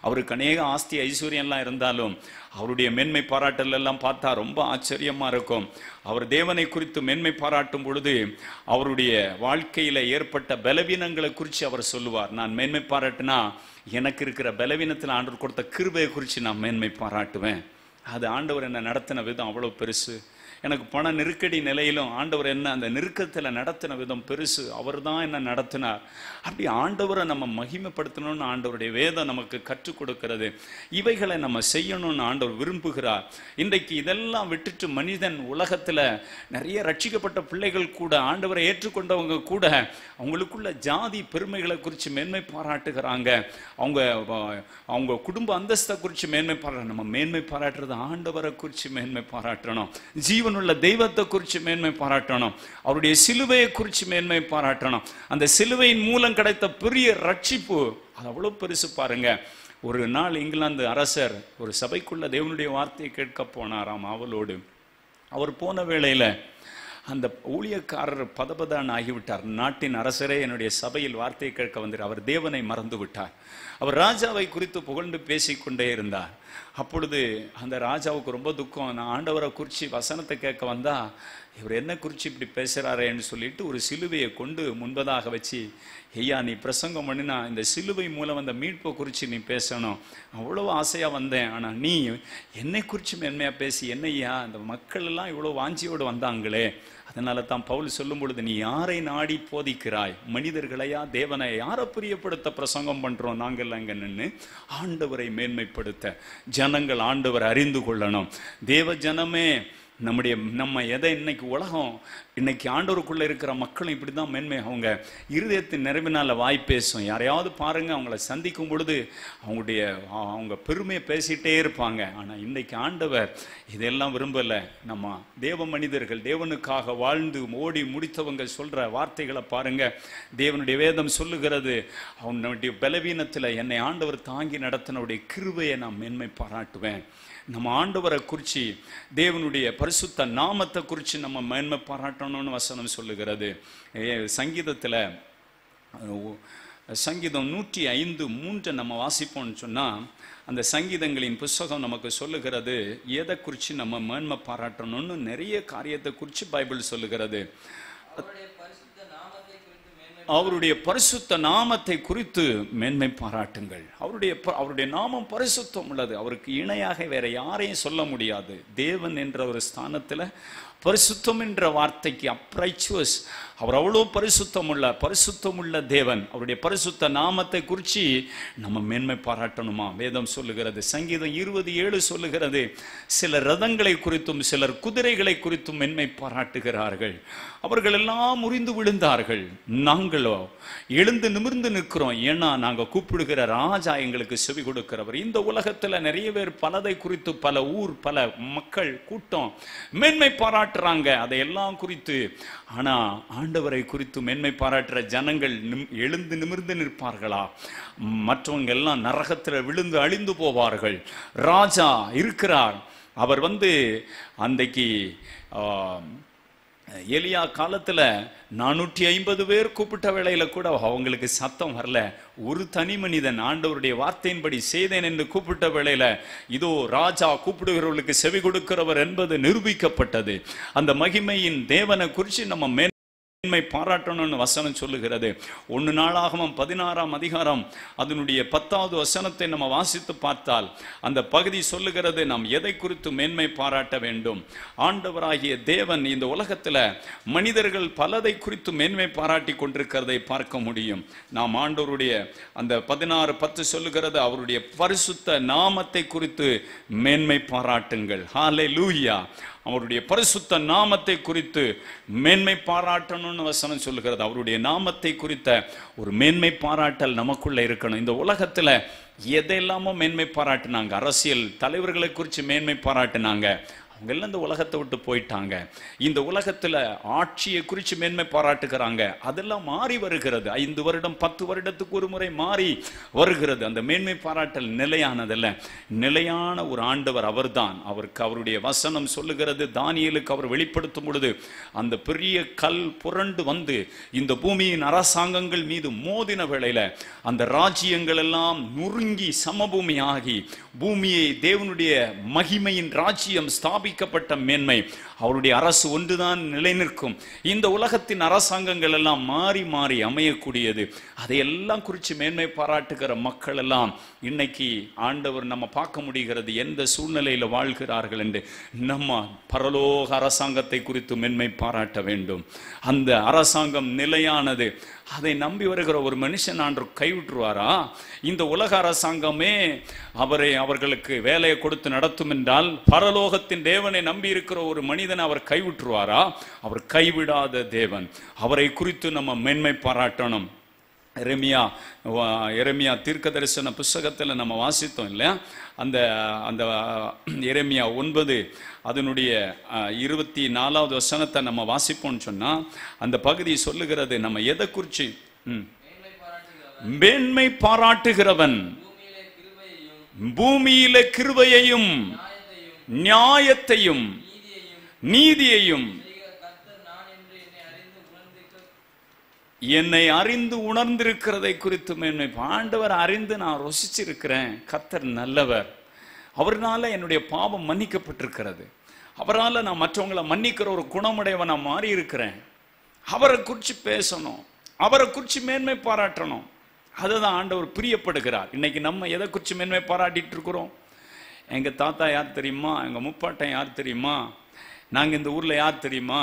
அவருக்கு அநேக ஆஸ்தி ஐஸ்வர்யம்லாம் இருந்தாலும் அவருடைய மேன்மை பாராட்டல் எல்லாம் பார்த்தா ரொம்ப ஆச்சரியமா இருக்கும். அவர் தேவனை குறித்து மேன்மை பாராட்டும் பொழுது அவருடைய வாழ்க்கையில ஏற்பட்ட பலவீனங்களை குறித்து அவர் சொல்லுவார். நான் மேன்மை பாராட்டினா எனக்கு இருக்கிற பலவீனத்தில் ஆண்டவர் கொடுத்த கிருபையை குறித்து நான் மேன்மை பாராட்டுவேன். அது ஆண்டவர் என்ன நடத்தின விதம் அவ்வளவு பெருசு. எனக்கு பண நெருக்கடி நிலையிலும் ஆண்டவர் என்ன அந்த நெருக்கத்தில் நடத்தின விதம் பெருசு. அவர் தான் என்ன நடத்தினார். அப்படி ஆண்டவரை நம்ம மகிமைப்படுத்தணும்னு ஆண்டவருடைய வேதம் நமக்கு கற்றுக் கொடுக்கிறது. இவைகளை நம்ம செய்யணும்னு ஆண்டவர் விரும்புகிறார். இன்றைக்கு இதெல்லாம் விட்டுட்டு மனிதன் உலகத்தில் நிறைய ரட்சிக்கப்பட்ட பிள்ளைகள் கூட, ஆண்டவரை ஏற்றுக்கொண்டவங்க கூட அவங்களுக்குள்ள ஜாதி பெருமைகளை குறித்து மேன்மை பாராட்டுகிறாங்க. அவங்க குடும்ப அந்தஸ்தை குறித்து மேன்மை பாராட்டணும். நம்ம மேன்மை பாராட்டுறது ஆண்டவரை குறித்து மேன்மை பாராட்டணும். ஜீவனுள்ள தெய்வத்தை குறித்து மேன்மை பாராட்டணும். அவருடைய சிலுவையை குறித்து மேன்மை பாராட்டணும். அந்த சிலுவையின் மூலம் கிடைத்த பெரிய ரட்சிப்பு அது அவ்வளவு பெருசு பாருங்க. ஒரு நாள் இங்கிலாந்து அரசர் ஒரு சபைக்குள்ள தேவனுடைய வார்த்தையை கேட்க போனாராம் அவளோடு. அவர் போன வேளையில அந்த ஊழியக்காரர் பதபதான் ஆகிவிட்டார். நாட்டின் அரசரே என்னுடைய சபையில் வார்த்தையை கேட்க வந்தார். அவர் தேவனை மறந்து விட்டார். அவர் ராஜாவை குறித்து புகழ்ந்து பேசிக்கொண்டே இருந்தார். அப்பொழுது அந்த ராஜாவுக்கு ரொம்ப துக்கம். நான் ஆண்டவரை குறித்து வசனத்தை கேட்க வந்தா இவர் என்ன குறித்து இப்படி பேசுகிறாரேன்னு சொல்லிட்டு ஒரு சிலுவையை கொண்டு முன்பதாக வச்சு, ஐயா நீ பிரசங்கம் பண்ணினா இந்த சிலுவை மூலம் அந்த மீட்பை குறித்து நீ பேசணும், அவ்வளோ ஆசையாக வந்தேன். ஆனால் நீ என்னை குறித்து மென்மையாக பேசி என்னையா இந்த மக்கள் எல்லாம் இவ்வளோ வாஞ்சியோடு வந்தாங்களே, அதனால தான் பவுல் சொல்லும் பொழுது நீ யாரை நாடி போதிக்கிறாய், மனிதர்களையா தேவனை யாரை பிரியப்படுத்த பிரசங்கம் பண்றோம் நாங்கள் அங்க நின்று? ஆண்டவரை மேன்மைப்படுத்த ஜனங்கள் ஆண்டவரை அறிந்து கொள்ளணும். தேவ ஜனமே நம்ம எதை இன்னைக்கு உலகம் இன்னைக்கு ஆண்டவருக்குள்ள இருக்கிற மக்களும் இப்படிதான் மேன்மை, அவங்க இருதயத்தின் நிறைவினால வாய் பேசும். யாரையாவது பாருங்க, அவங்கள சந்திக்கும் பொழுது அவங்க பெருமையை பேசிட்டே இருப்பாங்க. ஆனா இன்னைக்கு ஆண்டவர் இதெல்லாம் விரும்பல. நம்ம தேவ மனிதர்கள் தேவனுக்காக வாழ்ந்து ஓடி முடித்தவங்க சொல்ற வார்த்தைகளை பாருங்க. தேவனுடைய வேதம் சொல்லுகிறது, அவனுடைய பலவீனத்துல என்னை ஆண்டவர் தாங்கி நடத்தினுடைய கிருபையை நான் மேன்மை பாராட்டுவேன். நம்ம ஆண்டவரை குறித்து தேவனுடைய பரிசுத்த நாமத்தை குறித்து நம்ம மேன்மை பாராட்டணும்னு வசனம் சொல்லுகிறது. சங்கீதத்தில் சங்கீதம் 105:3 நம்ம வாசிப்போம்னு சொன்னால், அந்த சங்கீதங்களின் புஸ்தகம் நமக்கு சொல்லுகிறது எதை குறித்து நம்ம மேன்மை பாராட்டணும்னு. நிறைய காரியத்தை குறித்து பைபிள் சொல்லுகிறது. அவருடைய பரிசுத்த நாமத்தை குறித்து மேன்மை பாராட்டுங்கள். அவருடைய நாமம் பரிசுத்தம் உள்ளது. அவருக்கு இணையாக வேற யாரையும் சொல்ல முடியாது. தேவன் என்ற ஒரு ஸ்தானத்தில் பரிசுத்தம் என்ற வார்த்தைக்கு அப்ரைச்சுவஸ், அவர் அவ்வளோ பரிசுத்தம் உள்ள தேவன். அவருடைய பரிசுத்த நாமத்தை குறித்து நம்ம மேன்மை பாராட்டணுமா? வேதம் சொல்லுகிறது. சங்கீதம் 20:7 சொல்லுகிறது, சிலர் ரதங்களை குறித்தும் சிலர் குதிரைகளை குறித்தும் மேன்மை பாராட்டுகிறார்கள். அவர்கள் எல்லாம் முறிந்து விழுந்தார்கள், நாங்களோ எழுந்து நிமிர்ந்து நிற்கிறோம். ஏன்னா நாங்கள் கூப்பிடுகிற ராஜா எங்களுக்கு செவி கொடுக்கிறவர். இந்த உலகத்தில் நிறைய பேர் பலதை குறித்து பல ஊர் பல மக்கள் கூட்டம் மேன்மை பாராட்டுறாங்க அதையெல்லாம் குறித்து. ஆனா ஆண்டவரை குறித்து மேன்மை பாராட்டுற ஜனங்கள் எழுந்து நிமிர்ந்து நிற்பார்களா? மற்றவங்க எல்லாம் நரகத்தில் விழுந்து அழிந்து போவார்கள். ராஜா இருக்கிறார். அவர் அன்றைக்கு எலியா காலத்துல 450 பேர் கூப்பிட்ட வேளையில கூட அவங்களுக்கு சத்தம் வரல. ஒரு தனி மனிதன் ஆண்டவருடைய வார்த்தையின்படி செய்தேன் என்று கூப்பிட்ட வேளையில இதோ ராஜா கூப்பிடுகிறவர்களுக்கு செவி கொடுக்கிறவர் என்பது நிரூபிக்கப்பட்டது. அந்த மகிமையின் தேவனை குறித்து நம்ம மேன்மை பாராட்டணும்னு வசனம் சொல்லுகிறது. 1 நாளாகமம் 16ஆம் அதிகாரம் அதனுடைய 10வது வசனத்தை நம்ம வாசித்து பார்த்தால் அந்த பகுதி சொல்லுகிறது, நாம் எதை குறித்து மேன்மை பாராட்ட வேண்டும். ஆண்டவராகிய தேவன் இந்த உலகத்துல மனிதர்கள் பலதை குறித்து மேன்மை பாராட்டி கொண்டிருக்கிறதை பார்க்க முடியும். நாம் ஆண்டவருடைய அந்த 16:10 சொல்லுகிறது, அவருடைய பரிசுத்த நாமத்தை குறித்து மேன்மை பாராட்டுங்கள். ஹல்லேலூயா. அவருடைய பரிசுத்த நாமத்தை குறித்து மேன்மை பாராட்டணும்னு வசனம் சொல்லுகிறது. அவருடைய நாமத்தை குறித்த ஒரு மேன்மை பாராட்டல் நமக்குள்ள இருக்கணும். இந்த உலகத்துல எதெல்லாமோ மேன்மை பாராட்டினாங்க. அரசியல் தலைவர்களை குறித்து மேன்மை பாராட்டினாங்க. அவங்க எல்லாம் இந்த உலகத்தை விட்டு போயிட்டாங்க. இந்த உலகத்துல ஆட்சியை குறித்து மேன்மை பாராட்டுகிறாங்க. அதெல்லாம் மாறி வருகிறது. 5 வருடம் 10 வருடத்துக்கு ஒரு முறை மாறி வருகிறது. அந்த மேன்மை பாராட்டல் நிலையானதல்ல. நிலையான ஒரு ஆண்டவர் அவர்தான். அவருடைய வசனம் சொல்லுகிறது, தானியேலுக்கு அவர் வெளிப்படுத்தும் பொழுது அந்த பெரிய கல் புரண்டு வந்து இந்த பூமியின் அரசாங்கங்கள் மீது மோதின வேளையில அந்த ராஜ்யங்கள் எல்லாம் நுறுங்கி சமபூமி ஆகி பூமியை தேவனுடைய மகிமையின் ராஜ்யம் ஸ்தாபிக்கப்பட்ட மேன்மை. அவருடைய அரசு ஒன்றுதான் நிலை நிற்கும். இந்த உலகத்தின் அரசாங்கங்கள் எல்லாம் மாறி மாறி அமையக்கூடியது. அதையெல்லாம் குறித்து மேன்மை பாராட்டுகிற மக்கள் எல்லாம் இன்னைக்கு ஆண்டவர் நம்ம பார்க்க முடிகிறது எந்த சூழ்நிலையில வாழ்கிறார்கள் என்று. நம்ம பரலோக அரசாங்கத்தை குறித்து மேன்மை பாராட்ட வேண்டும். அந்த அரசாங்கம் நிலையானது. அதை நம்பி வருகிற ஒரு மனுஷன் ஆண்டு கைவிட்டுருவாரா? இந்த உலக அரசாங்கமே அவர்களுக்கு வேலையை கொடுத்து நடத்தும் என்றால் பரலோகத்தின் தேவனை நம்பி இருக்கிற ஒரு மனிதன் அவர் கைவிட்டுருவாரா? அவர் கைவிடாத தேவன். அவரை குறித்து நம்ம மேன்மை பாராட்டணும். எரேமியா தீர்க்க தரிசன புஸ்தகத்தில் நம்ம வாசித்தோம் இல்லையா? அந்த அந்த எரேமியா 9 அதனுடைய 24வது வசனத்தை நம்ம வாசிப்போம்னு சொன்னா அந்த பகுதி சொல்லுகிறது, நம்ம எதை குறித்து மேன்மை பாராட்டுகிறவன் பூமியில கிருபையையும் நியாயத்தையும் நீதியையும் என்னை அறிந்து உணர்ந்திருக்கிறதை குறித்து மேன்மை. ஆண்டவர் அறிந்து நான் ருசிச்சிருக்கிறேன். கர்த்தர் நல்லவர். அவர்னால என்னுடைய பாவம் மன்னிக்கப்பட்டிருக்கிறது. அவரால் நான் மற்றவங்களை மன்னிக்கிற ஒரு குணமுடையவன் நான் மாறி இருக்கிறேன். அவரை குறித்து பேசணும், அவரை குறித்து மேன்மை பாராட்டணும். அதுதான் ஆண்டவர் பிரியப்படுகிறார். இன்னைக்கு நம்ம எதை குறித்து மேன்மை பாராட்டிட்டு இருக்கிறோம்? எங்கள் தாத்தா யார் தெரியுமா, எங்கள் முப்பாட்டன் யார் தெரியுமா, நாங்கள் இந்த ஊரில் யார் தெரியுமா,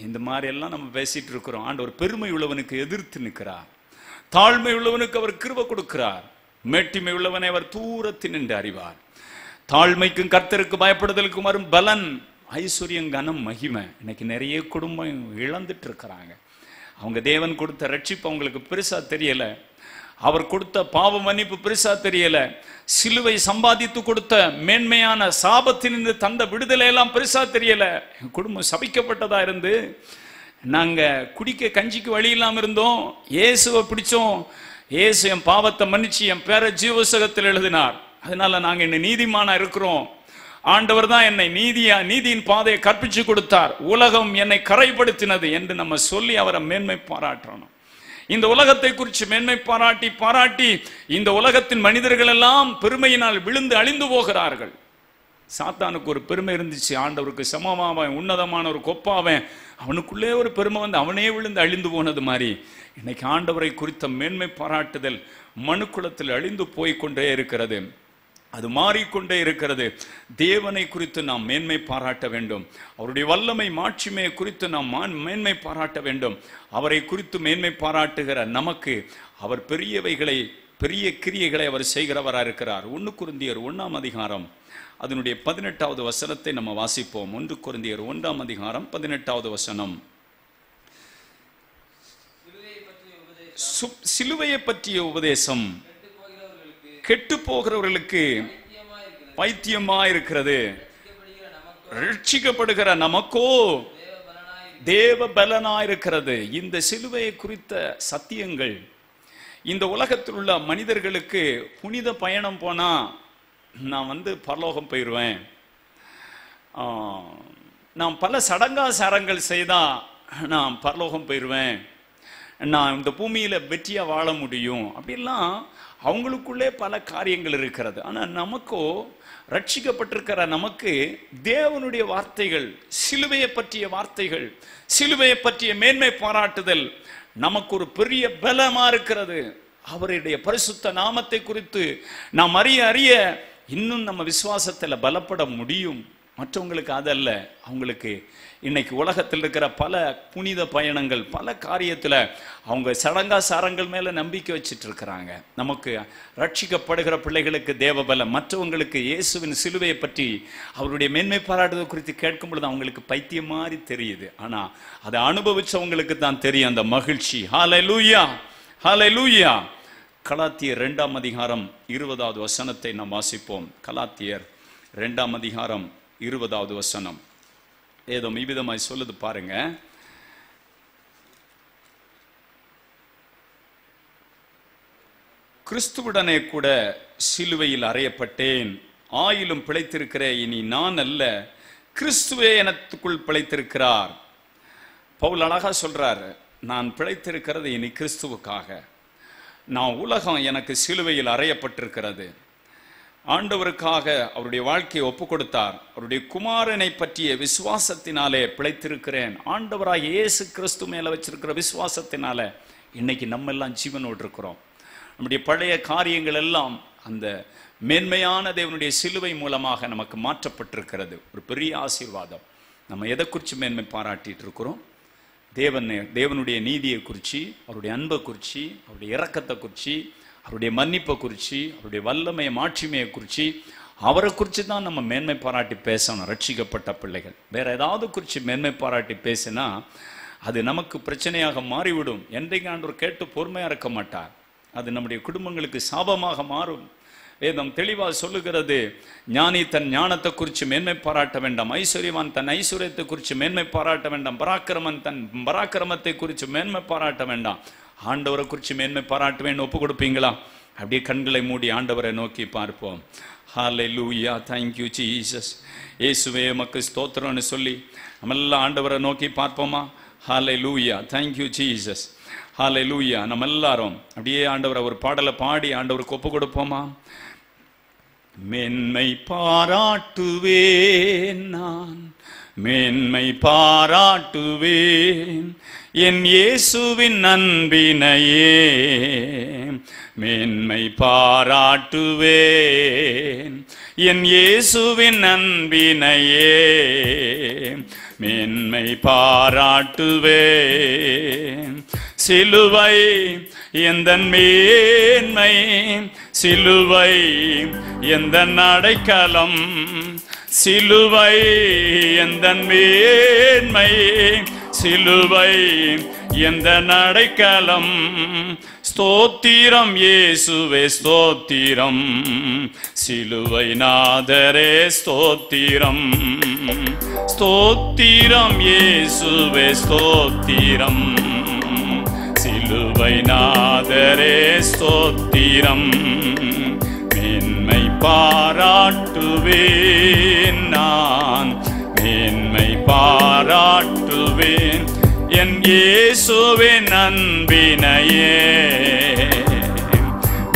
இந்த மாதிரி எல்லாம் நம்ம பேசிட்டு இருக்கிறோம். ஆண்டவர் பெருமை உள்ளவனுக்கு எதிர்த்து நிற்கிறார், தாழ்மை உள்ளவனுக்கு அவர் கிருபை கொடுக்கிறார், மேட்டிமை உள்ளவனை அவர் தூரத்தில் நின்று அறிவார். தாழ்மைக்கும் கர்த்தருக்கு பயப்படுதலுக்கும் வரும் பலன் ஐஸ்வர்யம், கனம், மகிமை. இன்னைக்கு நிறைய குடும்பம் இழந்துட்டு இருக்கிறாங்க. அவங்க தேவன் கொடுத்த ரட்சிப்பு அவங்களுக்கு பெருசா தெரியல, அவர் கொடுத்த பாவ மன்னிப்பு பெருசா தெரியல, சிலுவை சம்பாதித்து கொடுத்த மேன்மையான சாபத்திலிருந்து தந்த விடுதலை எல்லாம் பெருசா தெரியல. குடும்பம் சபிக்கப்பட்டதா இருந்து நாங்க குடிக்க கஞ்சிக்கு வழி இல்லாம இருந்தோம், இயேசுவை பிடிச்சோம், இயேசு என் பாவத்தை மன்னிச்சு என் பேரை ஜீவசகத்தில் எழுதினார், அதனால நாங்க என்ன நீதிமானா இருக்கிறோம், ஆண்டவர் தான் என்னை நீதியின் பாதையை கற்பிச்சு கொடுத்தார், உலகம் என்னை கரைப்படுத்தினது என்று நம்ம சொல்லி அவரை மேன்மை பாராட்டணும். இந்த உலகத்தை குறித்து மேன்மை பாராட்டி பாராட்டி இந்த உலகத்தின் மனிதர்கள் எல்லாம் பெருமையினால் விழுந்து அழிந்து போகிறார்கள். சாத்தானுக்கு ஒரு பெருமை இருந்துச்சு, ஆண்டவருக்கு சமமாவன், உன்னதமான ஒரு கொப்பாவன், அவனுக்குள்ளே ஒரு பெருமை வந்து அவனே விழுந்து அழிந்து போனது மாதிரி இன்னைக்கு ஆண்டவரை குறித்த மேன்மை பாராட்டுதல் மனுக்குலத்தில் அழிந்து போய்கொண்டே இருக்கிறது. அது மாறிக்கொண்டே இருக்கிறது. தேவனை குறித்து நாம் மேன்மை பாராட்ட வேண்டும். அவருடைய வல்லமை மாட்சிமையை குறித்து நாம் மேன்மை பாராட்ட வேண்டும். அவரை குறித்து மேன்மை பாராட்டுகிற நமக்கு அவர் பெரியவைகளை, பெரிய கிரியைகளை அவர் செய்கிறவராக இருக்கிறார். 1 கொரிந்தியர் 1ஆம் அதிகாரம் அதனுடைய 18வது வசனத்தை நம்ம வாசிப்போம். 1 கொரிந்தியர் 1ஆம் அதிகாரம் 18வது வசனம். சிலுவையை பற்றிய உபதேசம் கெட்டு போகிறவர்களுக்கு பைத்தியமா இருக்கிறது, ரட்சிக்கப்படுகிற நமக்கோ தேவ பலனா இருக்கிறது. இந்த சிலுவையை குறித்த சத்தியங்கள் இந்த உலகத்தில் உள்ள மனிதர்களுக்கு, புனித பயணம் போனா நான் பரலோகம் போயிடுவேன், நான் பல சடங்காசாரங்கள் செய்தா நான் பரலோகம் போயிடுவேன், நான் இந்த பூமியில வெற்றியா வாழ முடியும், அப்படிலாம் அவங்களுக்குள்ளே பல காரியங்கள் இருக்கிறது. ஆனால் நமக்கோ, ரட்சிக்கப்பட்டிருக்கிற நமக்கு தேவனுடைய வார்த்தைகள், சிலுவையை பற்றிய வார்த்தைகள், சிலுவையை பற்றிய மேன்மை பாராட்டுதல் நமக்கு ஒரு பெரிய பலமா இருக்கிறது. அவருடைய பரிசுத்த நாமத்தை குறித்து நாம் அறிய இன்னும் நம்ம விசுவாசத்தில் பலப்பட முடியும். மற்றவங்களுக்கு அதல்ல, அவங்களுக்கு இன்னைக்கு உலகத்தில் இருக்கிற பல புனித பயணங்கள், பல காரியத்தில் அவங்க சடங்காசாரங்கள் மேல நம்பிக்கை வச்சுட்டு இருக்கிறாங்க. நமக்கு ரட்சிக்கப்படுகிற பிள்ளைகளுக்கு தேவபலம், மற்றவங்களுக்கு இயேசுவின் சிலுவையை பற்றி அவருடைய மேன்மை பாராட்டுதல் குறித்து கேட்கும் பொழுது அவங்களுக்கு பைத்தியம் மாதிரி தெரியுது. ஆனா அதை அனுபவிச்சவங்களுக்கு தான் தெரியும் அந்த மகிழ்ச்சி. ஹல்லேலூயா, ஹல்லேலூயா. கலாத்தியர் 2ஆம் அதிகாரம் 20வது வசனத்தை நாம் வாசிப்போம். கலாத்தியர் 2ஆம் அதிகாரம் 20வது வசனம் ஏதோ இவ்விதமாய் சொல்லுது பாருங்க. கிறிஸ்துவுடனே கூட சிலுவையில் அறையப்பட்டேன், ஆயிலும் பிழைத்திருக்கிறேன், இனி நான் அல்ல, கிறிஸ்துவே எனக்குள் பிழைத்திருக்கிறார். பவுல் அழகா சொல்றாரு, நான் பிழைத்திருக்கிறது இனி கிறிஸ்துவுக்காக. நான் உலகம் எனக்கு சிலுவையில் அறையப்பட்டிருக்கிறது. ஆண்டவருக்காக அவருடைய வாழ்க்கையை ஒப்பு கொடுத்தார். அவருடைய குமாரனை பற்றிய விசுவாசத்தினாலே பிழைத்திருக்கிறேன். ஆண்டவராக இயேசு கிறிஸ்து மேல வச்சிருக்கிற விசுவாசத்தினால இன்னைக்கு நம்ம எல்லாம் ஜீவனோடு இருக்கிறோம். நம்முடைய பழைய காரியங்கள் எல்லாம் அந்த மேன்மையான தேவனுடைய சிலுவை மூலமாக நமக்கு மாற்றப்பட்டிருக்கிறது. ஒரு பெரிய ஆசீர்வாதம். நம்ம எதை குறித்து மேன்மை பாராட்டிட்டு இருக்கிறோம்? தேவனுடைய நீதியை குறித்து, அவருடைய அன்பை குறித்து, அவருடைய இரக்கத்தை குறித்து, அவருடைய மன்னிப்பை குறித்து, அவருடைய வல்லமையை மாட்சிமையை குறித்து, அவரை குறித்து தான் நம்ம மேன்மை பாராட்டி பேசணும். ரட்சிக்கப்பட்ட பிள்ளைகள் வேற ஏதாவது குறித்து மேன்மை பாராட்டி பேசினா அது நமக்கு பிரச்சனையாக மாறிவிடும். என்றைக்கு ஆண்டவர் கேட்டு பொறுமையாக இருக்க மாட்டார். அது நம்முடைய குடும்பங்களுக்கு சாபமாக மாறும். வேதம் தெளிவாக சொல்லுகிறது, ஞானி தன் ஞானத்தை குறித்து மேன்மை பாராட்ட வேண்டாம், ஐஸ்வர்யவான் தன் ஐஸ்வர்யத்தை குறித்து மேன்மை பாராட்ட வேண்டாம், பராக்கிரமன் தன் பராக்கிரமத்தை குறித்து மேன்மை பாராட்ட வேண்டாம், ஆண்டவரை குறித்து மேன்மை பாராட்டுவேன். ஒப்பு கொடுப்பீங்களா? அப்படியே கண்களை மூடி ஆண்டவரை நோக்கி பார்ப்போம். ஹல்லேலூயா, thank you Jesus. இயேசுவே உமக்கு ஸ்தோத்திரம்னு சொல்லி நம்ம எல்லாம் ஆண்டவரை நோக்கி பார்ப்போமா? ஹல்லேலூயா, thank you Jesus. ஹல்லேலூயா. நம்ம எல்லாரும் அப்படியே ஆண்டவரை ஒரு பாடலை பாடி ஆண்டவருக்கு ஒப்பு கொடுப்போமா? மேன்மை பாராட்டுவேன், நான் மேன்மை பாராட்டுவேன் என் இயேசுவின் அன்பினையே. மேன்மை பாராட்டுவேன் என் இயேசுவின் அன்பினையே. மேன்மை பாராட்டுவேன். சிலுவை எந்தன் மேன்மை, சிலுவை எந்தன் அடைக்கலம், சிலுவை எந்தன் மேன்மை, சிலுவை எந்தன் அடைக்கலம். ஸ்தோத்திரம் இயேசுவே ஸ்தோத்திரம், சிலுவை நாதரே ஸ்தோத்திரம். ஸ்தோத்திரம் இயேசுவே ஸ்தோத்திரம், சிலுவை நாதரே ஸ்தோத்திரம். மேன்மை பாராட்டுவேன், நான் மேன்மை பாராட்டுவேன் என் இயேசுவின் அன்பினையே.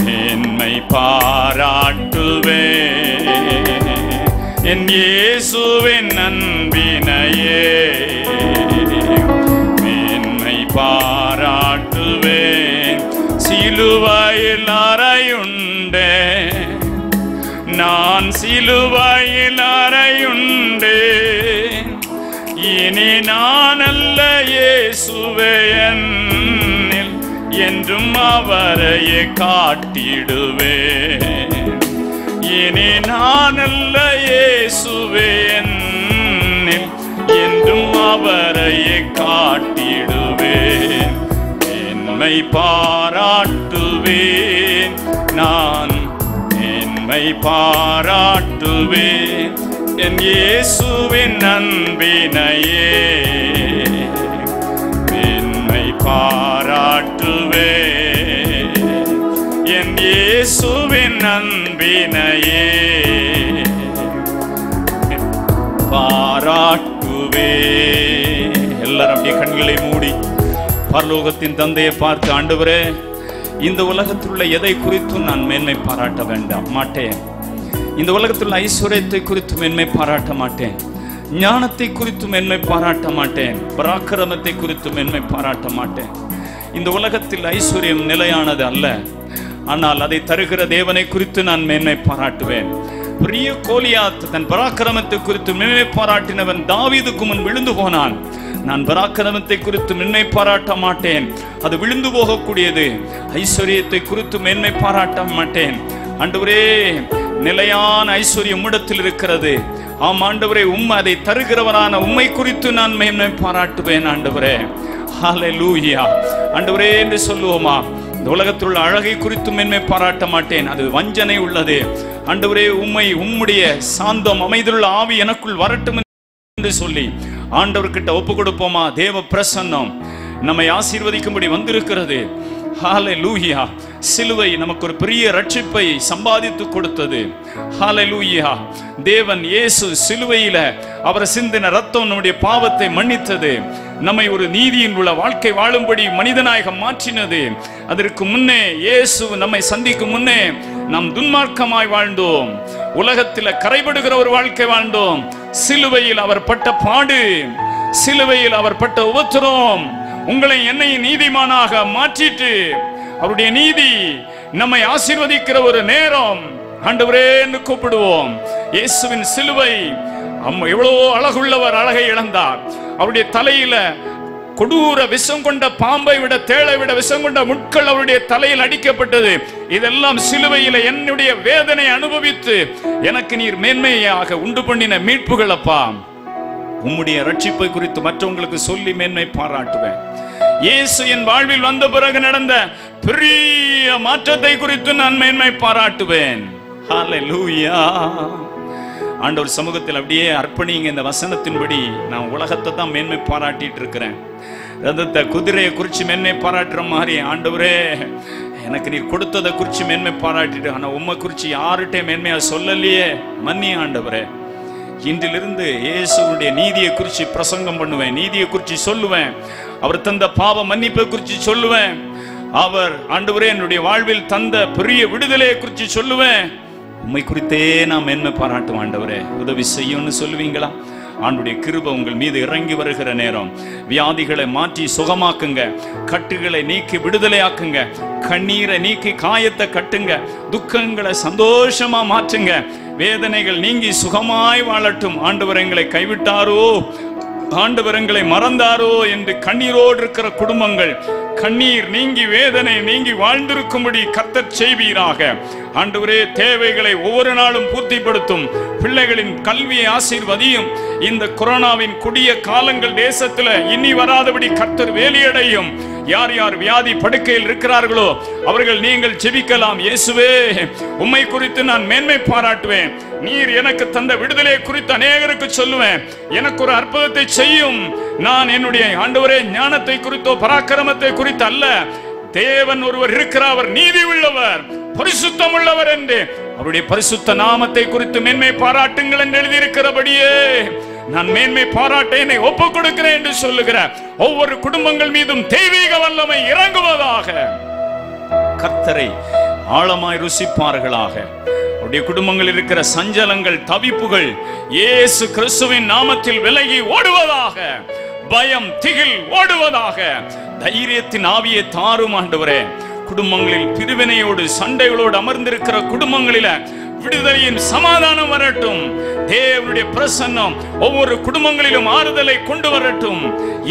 மேன்மை பாராட்டுவேன் என் இயேசுவின் அன்பினையே. மேன்மை பாராட்டுவேன். சிலுவையில் அறையுண்டே, நான் சிலுவையில் அறையுண்டேன். இனி நான் அல்ல இயேசுவே என்னில் என்றும் அவரையே காட்டிடுவேன். இனி நான் அல்ல இயேசுவே என்னில் என்றும் அவரையே காட்டிடுவேன். மேன்மை பாராட்டுவேன், நான் மேன்மை பாராட்டுவேன் என் இயேசுவின் அன்பினையே. மேன்மை பாராட்டுவேன் என் இயேசுவின் அன்பினையே. பாராட்டுவேன். எல்லாரும் அப்படியே கண்களை மூடி பரலோகத்தின் தந்தையை பார்த்து, ஆண்டவரே, இந்த உலகத்தில் உள்ள எதை குறித்தும் நான் மேன்மை பாராட்ட வேண்டாம் மாட்டேன். இந்த உலகத்தில் ஐஸ்வர்யத்தை குறித்து மேன்மை பாராட்ட மாட்டேன், ஞானத்தை குறித்து மேன்மை பாராட்ட மாட்டேன், பராக்கிரமத்தை குறித்து மேன்மை பாராட்ட மாட்டேன். இந்த உலகத்தில் ஐஸ்வர்யம் நிலையானது அல்ல, ஆனால் அதை தருகிற தேவனை குறித்து நான் மேன்மை பாராட்டுவேன். பெரிய கோலியாத் தன் பராக்கிரமத்தை குறித்து மேன்மை பாராட்டினவன் தாவீதுக்கு முன் விழுந்து போனான். நான் பராக்கிரமத்தை குறித்து மேன்மை பாராட்ட மாட்டேன், அது விழுந்து போகக்கூடியது. ஐஸ்வர்யத்தை குறித்து மேன்மை பாராட்ட மாட்டேன். ஆண்டவரே, நிலையான ஐஸ்வர்யம் உம்மிடத்தில் இருக்கிறது. ஆம் ஆண்டவரே, அதை தருகிறவரான உம்மை குறித்து நான் மேன்மை பாராட்டுவேன். ஆண்டவரே, ஹல்லேலூயா. ஆண்டவரே என்று சொல்லுவோமா? இந்த உலகத்தில் உள்ள அழகை குறித்து மேன்மை பாராட்ட மாட்டேன், அது வஞ்சனை உள்ளது. ஆண்டவரே, உம்முடைய சாந்தம் அமைதியுள்ள ஆவி எனக்குள் வரட்டும் என்று சொல்லி ஆண்டவர்கிட்ட ஒப்பு கொடுப்போமா? தேவ பிரசன்னம் நம்மை ஆசீர்வதிக்கும்படி வந்திருக்கிறது. ஹல்லேலூயா. சிலுவை நமக்கு ஒரு பெரிய ரட்சிப்பை சம்பாதித்து கொடுத்தது. ஹல்லேலூயா. தேவன் இயேசு சிலுவையில அவர் சிந்தின ரத்தம் நம்முடைய பாவத்தை மன்னித்தது. நம்மை ஒரு நீதியின் உள்ள வாழ்க்கை வாழும்படி மனிதனாக மாற்றினது. அதற்கு முன்னே இயேசு நம்மை சந்திக்கும் முன்னே நாம் துன்மார்க்கமாய் வாழ்ந்தோம், உலகத்தில் கரைபடுகிற ஒரு வாழ்க்கை வாழ்ந்தோம். சிலுவையில் அவர் பட்ட பாடு, சிலுவையில் அவர் பட்ட உபத்திரம் உங்களை என்னை நீதிமானாக மாற்றிட்டு அவருடைய நீதி நம்மை ஆசீர்வதிக்கிற ஒரு நேரம். ஆண்டவரே என்று கூப்பிடுவோம். இயேசுவின் சிலுவை எவ்வளவோ அழகுள்ளவர், அழகை இழந்தார். அவருடைய தலையில கொடூர விஷம் கொண்ட பாம்பை விட, தேளை விட விஷம் கொண்ட முட்கள் அவருடைய தலையில் அடிக்கப்பட்டது. இதெல்லாம் சிலுவையில என்னுடைய வேதனை அனுபவித்து எனக்கு நீர் மேன்மையாக உண்டு பண்ணின மீட்புகள் அப்பா. உம்முடைய ரட்சிப்பை குறித்து மற்றவங்களுக்கு சொல்லி மேன்மை பாராட்டுவேன். இயேசு என் வாழ்வில் வந்த பிறகு நடந்த பெரிய மாற்றத்தை குறித்து நான் மேன்மை பாராட்டுவேன். ஹல்லேலூயா. ஆண்டவர் சமூகத்தில் அப்படியே அர்ப்பணிங்க. இந்த வசனத்தின்படி நான் உலகத்தை தான் மேன்மை பாராட்டிட்டு இருக்கிறேன். ரதத்தை, குதிரையை குறித்து மேன்மை பாராட்டுற மாதிரி ஆண்டவரே எனக்கு நீர் கொடுத்ததை குறித்து மேன்மை பாராட்டிட்டு, ஆனால் உம்மை குறித்து யார்கிட்ட மேன்மையா சொல்லலையே, மன்னி ஆண்டவரே. இன்றிலிருந்து இயேசுடைய நீதியை குறித்து பிரசங்கம் பண்ணுவேன், நீதியை குறித்து சொல்லுவேன், அவர் தந்த பாவ மன்னிப்பை குறித்து சொல்லுவேன், அவர் ஆண்டவரே என்னுடைய வாழ்வில் தந்த பெரிய விடுதலையை குறித்து சொல்லுவேன். உம்மை குறித்தே நான் மேன்மை பாராட்டும் ஆண்டவரே, உதவி செய்யும்னு சொல்லுவீங்களா? ஆண்டுடைய கிருபை உங்கள் மீது இறங்கி வருகிற நேரம் வியாதிகளை மாற்றி சுகமாக்குங்க, கட்டுகளை நீக்கி விடுதலையாக்குங்க, கண்ணீரை நீக்கி காயத்தை கட்டுங்க, துக்கங்களை சந்தோஷமா மாற்றுங்க, வேதனைகள் நீங்கி சுகமாய் வாழட்டும். ஆண்டவர் எங்களை கைவிட்டாரோ, ஆண்டவர் எங்களை மறந்தாரோ என்று கண்ணீரோடு இருக்கிற குடும்பங்கள் கண்ணீர் நீங்கி வேதனை நீங்கி வாழ்ந்திருக்கும்படி கர்த்தர் செய்வீராக. ஆண்டவரே, தேவைகளை ஒவ்வொரு நாளும் பூர்த்திப்படுத்தும், பிள்ளைகளின் கல்வியை ஆசீர்வதியும். இந்த கொரோனாவின் கொடிய காலங்கள் தேசத்துல இனி வராதபடி கர்த்தர் வேலியடையும். யார் யார் வியாதி படுக்கையில் இருக்கிறார்களோ அவர்கள் நீங்கள் ஜெபிக்கலாம். இயேசுவே, உம்மை குறித்து நான் மேன்மை பாராட்டுவேன். நீர் எனக்கு தந்த விடுதலை குறித்து அநேகருக்கு சொல்லுவேன். எனக்கு ஒரு அற்புதத்தை செய்யும். நான் என்னுடைய ஆண்டவரே ஞானத்தை குறித்தோ பராக்கிரமத்தை குறித்து அல்ல, தேவன் ஒருவர் இருக்கிறார், அவர் நீதி உள்ளவர், பரிசுத்தம் உள்ளவர் என்று அவருடைய பரிசுத்த நாமத்தை குறித்து மேன்மை பாராட்டுங்கள் என்று எழுதியிருக்கிறபடியே நான் மேன்மை பாராட்ட என்னை ஒப்புக் கொடுக்கிறேன் என்று சொல்லுகிற ஒவ்வொரு குடும்பங்கள் மீதும் தெய்வீக வல்லமை இறங்குவதாக. கர்த்தரை ஆழமாய் ருசிப்பார்களாக. அவருடைய குடும்பங்களில் இருக்கிற சஞ்சலங்கள் தவிப்புகள் இயேசு கிறிஸ்துவின் நாமத்தில் விலகி ஓடுவதாக. பயம் திகில் ஓடுவதாக. தைரியத்தின் ஆவியை தாரும் ஆண்டவரே. குடும்பங்களில் பிரிவினையோடு சண்டைகளோடு அமர்ந்திருக்கிற குடும்பங்களில விடுதலையின் சமாதானம் வரட்டும். தேவனுடைய பிரசன்னம் ஒவ்வொரு குடும்பங்களிலும் ஆறுதலை கொண்டு வரட்டும்.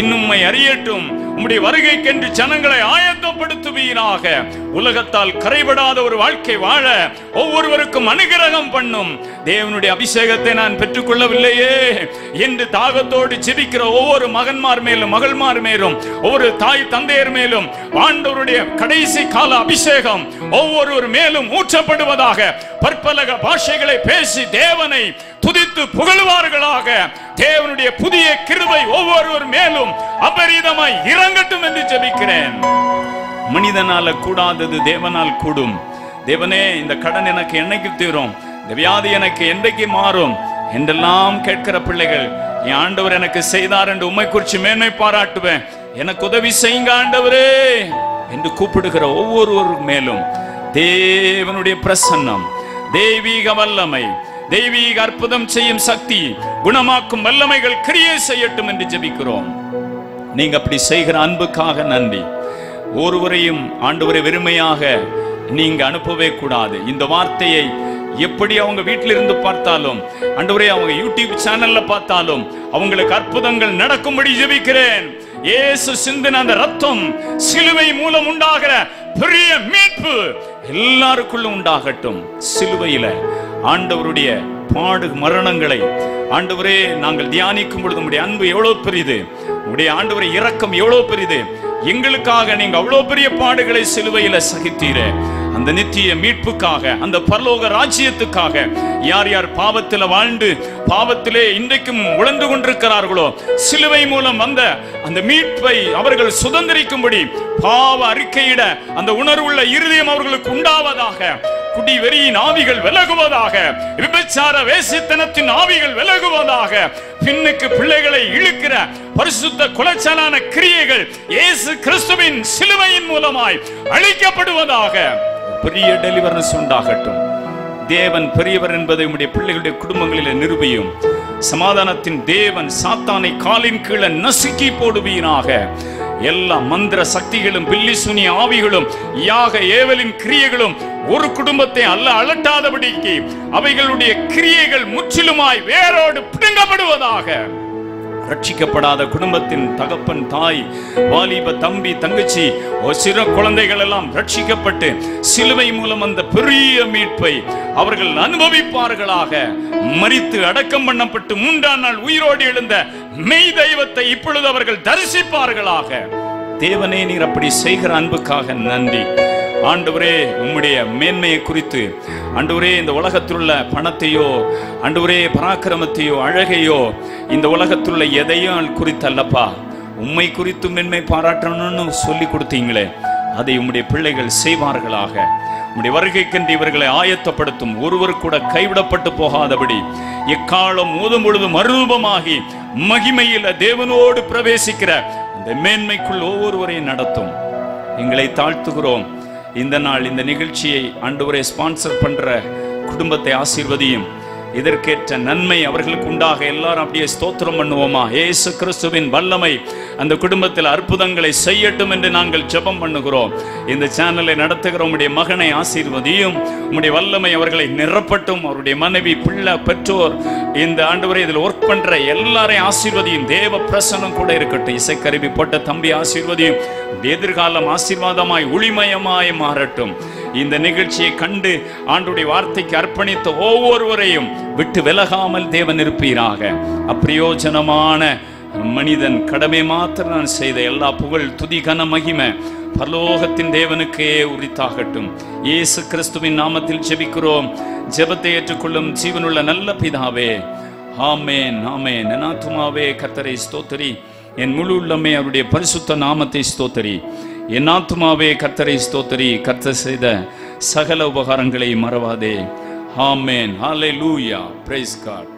இன்னும்மை அறியட்டும். உம்முடைய வருகைக்கென்று ஜனங்களை ஆயத்தப்படுத்துவீராக. உலகத்தால் கரைபடாத ஒரு வாழ்க்கை வாழ ஒவ்வொருவருக்கும் அனுகிரகம் பண்ணும். தேவனுடைய அபிஷேகத்தை நான் பெற்றுக்கொள்ளவில்லையே என்று தாகத்தோடு ஜெபிக்கிற ஒவ்வொரு மகன்மார் மேலும் மகள்மார் மேலும் ஒவ்வொரு தாய் தந்தையர் மேலும் ஆண்டவருடைய கடைசி கால அபிஷேகம் ஒவ்வொருவர் மேலும் ஊற்றப்படுவதாக. பற்பலக பாஷைகளை பேசி தேவனை துதித்து புகழ்வார்களாக. தேவனுடைய புதிய கிருபை ஒவ்வொருவர் மேலும் அபரிதமாய் இறங்கட்டும் என்று ஜெபிக்கிறேன். மனிதனால கூடாதது தேவனால் கூடும். தேவனே, இந்த கடன் எனக்கு என்னைக்கு தீரும், இந்த வியாதி எனக்கு என்றைக்கு மாறும் என்றெல்லாம் கேட்கிற பிள்ளைகள், என் ஆண்டவர் எனக்கு செய்தார் என்று உம்மை குறித்து மேன்மை பாராட்டுவேன், எனக்கு உதவி செய்யுங்க ஆண்டவரே என்று கூப்பிடுகிற ஒவ்வொருவர் மேலும் தேவனுடைய பிரசன்னம், தெய்வீக வல்லமை, தெய்வீக அற்புதம் செய்யும் சக்தி, குணமாக்கும் வல்லமைகள் கிரியை செய்யட்டும் என்று ஜெபிக்கிறோம். நீங்க அப்படி செய்கிற அன்புக்காக நன்றி. ஒருவரையும் ஆண்டவரை வெறுமையாக நீங்க அனுப்பவே கூடாது. இந்த வார்த்தையை எப்படி அவங்க வீட்டில் இருந்து பார்த்தாலும், ஆண்டவரே அவங்க யூடியூப் சேனல்ல பார்த்தாலும் அவங்களுக்கு அற்புதங்கள் நடக்கும்படி ஜெபிக்கிறேன். இயேசு சிந்தின அந்த ரத்தம், சிலுவை மூலம் உண்டாகிற பெரிய மீட்பு எல்லாருக்குள்ளும் உண்டாகட்டும். சிலுவையில ஆண்டவருடைய பாடு மரணங்களை ஆண்டவரே நாங்கள் தியானிக்கும் பொழுது உங்களுடைய அன்பு எவ்வளவு பெரிது, உங்களுடைய ஆண்டவரை இரக்கம் எவ்வளவு பெரிது. எங்களுக்காக நீங்க அவ்வளவு பெரிய பாடுகளை சிலுவையில சகித்தீரே. அந்த நித்திய மீட்புக்காக, அந்த பரலோக ராஜ்யத்துக்காக யார் யார் பாவத்தில் வாழ்ந்து பாவத்திலே இன்றைக்கும் உழந்து கொண்டிருக்கிறார்களோ, சிலுவை மூலம் வந்த அந்த மீட்பை அவர்கள் சுதந்திரிக்கும்படி பாவ அறிக்கையிட அந்த உணர்வுள்ள இருதயம் அவர்களுக்கு உண்டாவதாக. குடி வெறியின் ஆவிகள் விலகுவதாக. விபச்சார வேசித்தனத்தின் ஆவிகள் விலகுவதாக. பின்னுக்கு பிள்ளைகளை இழுக்கிற பரிசுத்த குலைச்சலான கிரியைகள் இயேசு கிறிஸ்துவின் சிலுவையின் மூலமாய் அழிக்கப்படுவதாக. பெரிய டெலிவரன்ஸ் உண்டாகட்டும். தேவன் பெரியவர் என்பதை உம்முடைய பிள்ளைகளுடைய குடும்பங்களில் நிரூபியும். சமாதானத்தின் தேவன் சாத்தானை காலின் கீழே நசுக்கி போடுவீனாக. எல்லா மந்திர சக்திகளும் பில்லி சுனி ஆவிகளும் யாக ஏவலின் கிரியைகளும் ஒரு குடும்பத்தை அல்ல அலட்டாதபடிக்கு அவைகளுடைய கிரியைகள் முற்றிலுமாய் வேரோடு பிடுங்கப்படுவதாக. ரட்சிக்கப்படாத குடும்பத்தின் தகப்பன், தாய், வாலிப தம்பி, தங்கச்சி, சிறு குழந்தைகள் எல்லாம் ரட்சிக்கப்பட்டு சிலுவை மூலம் அந்த பெரிய மீட்பை அவர்கள் அனுபவிப்பார்களாக. மரித்து அடக்கம் பண்ணப்பட்டு 3ஆம் நாள் உயிரோடு எழுந்த மெய் தெய்வத்தை இப்பொழுது அவர்கள் தரிசிப்பார்களாக. தேவனே, நீர் அப்படி செய்கிற அன்புக்காக நன்றி. ஆண்டவரே, உம்முடைய மேன்மையை குறித்து ஆண்டவரே இந்த உலகத்திலுள்ள பணத்தையோ ஆண்டவரே பராக்கிரமத்தையோ அழகையோ இந்த உலகத்திலுள்ள எதையும் குறித்தல்லப்பா, உம்மை குறித்து மேன்மை பாராட்டணும்னு சொல்லி கொடுத்தீங்களே, அதை உம்முடைய பிள்ளைகள் செய்வார்களாக. உம்முடைய வருகைக்கென்று இவர்களை ஆயத்தப்படுத்தும். ஒருவர் கூட கைவிடப்பட்டு போகாதபடி எக்காலம் ஊதும் பொழுது மறுரூபமாகி மகிமையில தேவனோடு பிரவேசிக்கிற அந்த மேன்மைக்குள் ஒவ்வொருவரையும் நடத்தும். எங்களை தாழ்த்துகிறோம். இந்த நாள் இந்த நிகழ்ச்சியை ஆண்டவரே ஸ்பான்சர் பண்ற குடும்பத்தை ஆசீர்வதியும். இதற்கேற்ற நன்மை அவர்களுக்கு உண்டாக எல்லாரும் அப்படியே ஸ்தோத்திரம் பண்ணுவோமா? இயேசு கிறிஸ்துவின் வல்லமை அந்த குடும்பத்தில் அற்புதங்களை செய்யட்டும் என்று நாங்கள் ஜெபம் பண்ணுகிறோம். இந்த சேனலை நடத்துகிற உம்முடைய மகனை ஆசீர்வதியும். உம்முடைய வல்லமை அவர்களை நிரப்பட்டும். அவருடைய மனைவி, பிள்ளை, பெற்றோர், இந்த ஆண்டவரை இதில் ஒர்க் பண்ற எல்லாரையும் ஆசீர்வதியும். தேவ பிரசன்னம் கூட இருக்கட்டும். இசைக்கருவி போட்ட தம்பி ஆசீர்வதியும். எதிர்காலம் ஆசீர்வாதமாய் ஒளிமயமாய் மாறட்டும். இந்த நிகழ்ச்சியை கண்டு ஆண்டுடைய வார்த்தைக்கு அர்ப்பணித்த ஒவ்வொருவரையும் விட்டு விலகாமல் தேவன் இருப்பீராக. அப்பிரயோஜனமான மனிதன் கடமை மாத்திரம் நான் செய்த எல்லா புகழ், துதி, கன, மகிமை பரலோகத்தின் தேவனுக்கே உரித்தாகட்டும். இயேசு கிறிஸ்துவின் நாமத்தில் ஜெபிக்கிறோம். ஜெபத்தை ஏற்றுக்கொள்ளும் ஜீவனுள்ள நல்ல பிதாவே, ஆமென், ஆமென். என் ஆத்துமாவே கர்த்தரை ஸ்தோத்திரி, என் முழு உள்ளமே அவருடைய பரிசுத்த நாமத்தை ஸ்தோத்திரி. என் ஆத்துமாவே கர்த்தரை ஸ்தோத்திரி, கர்த்தர் செய்த சகல உபகாரங்களை மறவாதே. ஆமென், ஹல்லேலூயா, பிரைஸ் காட்.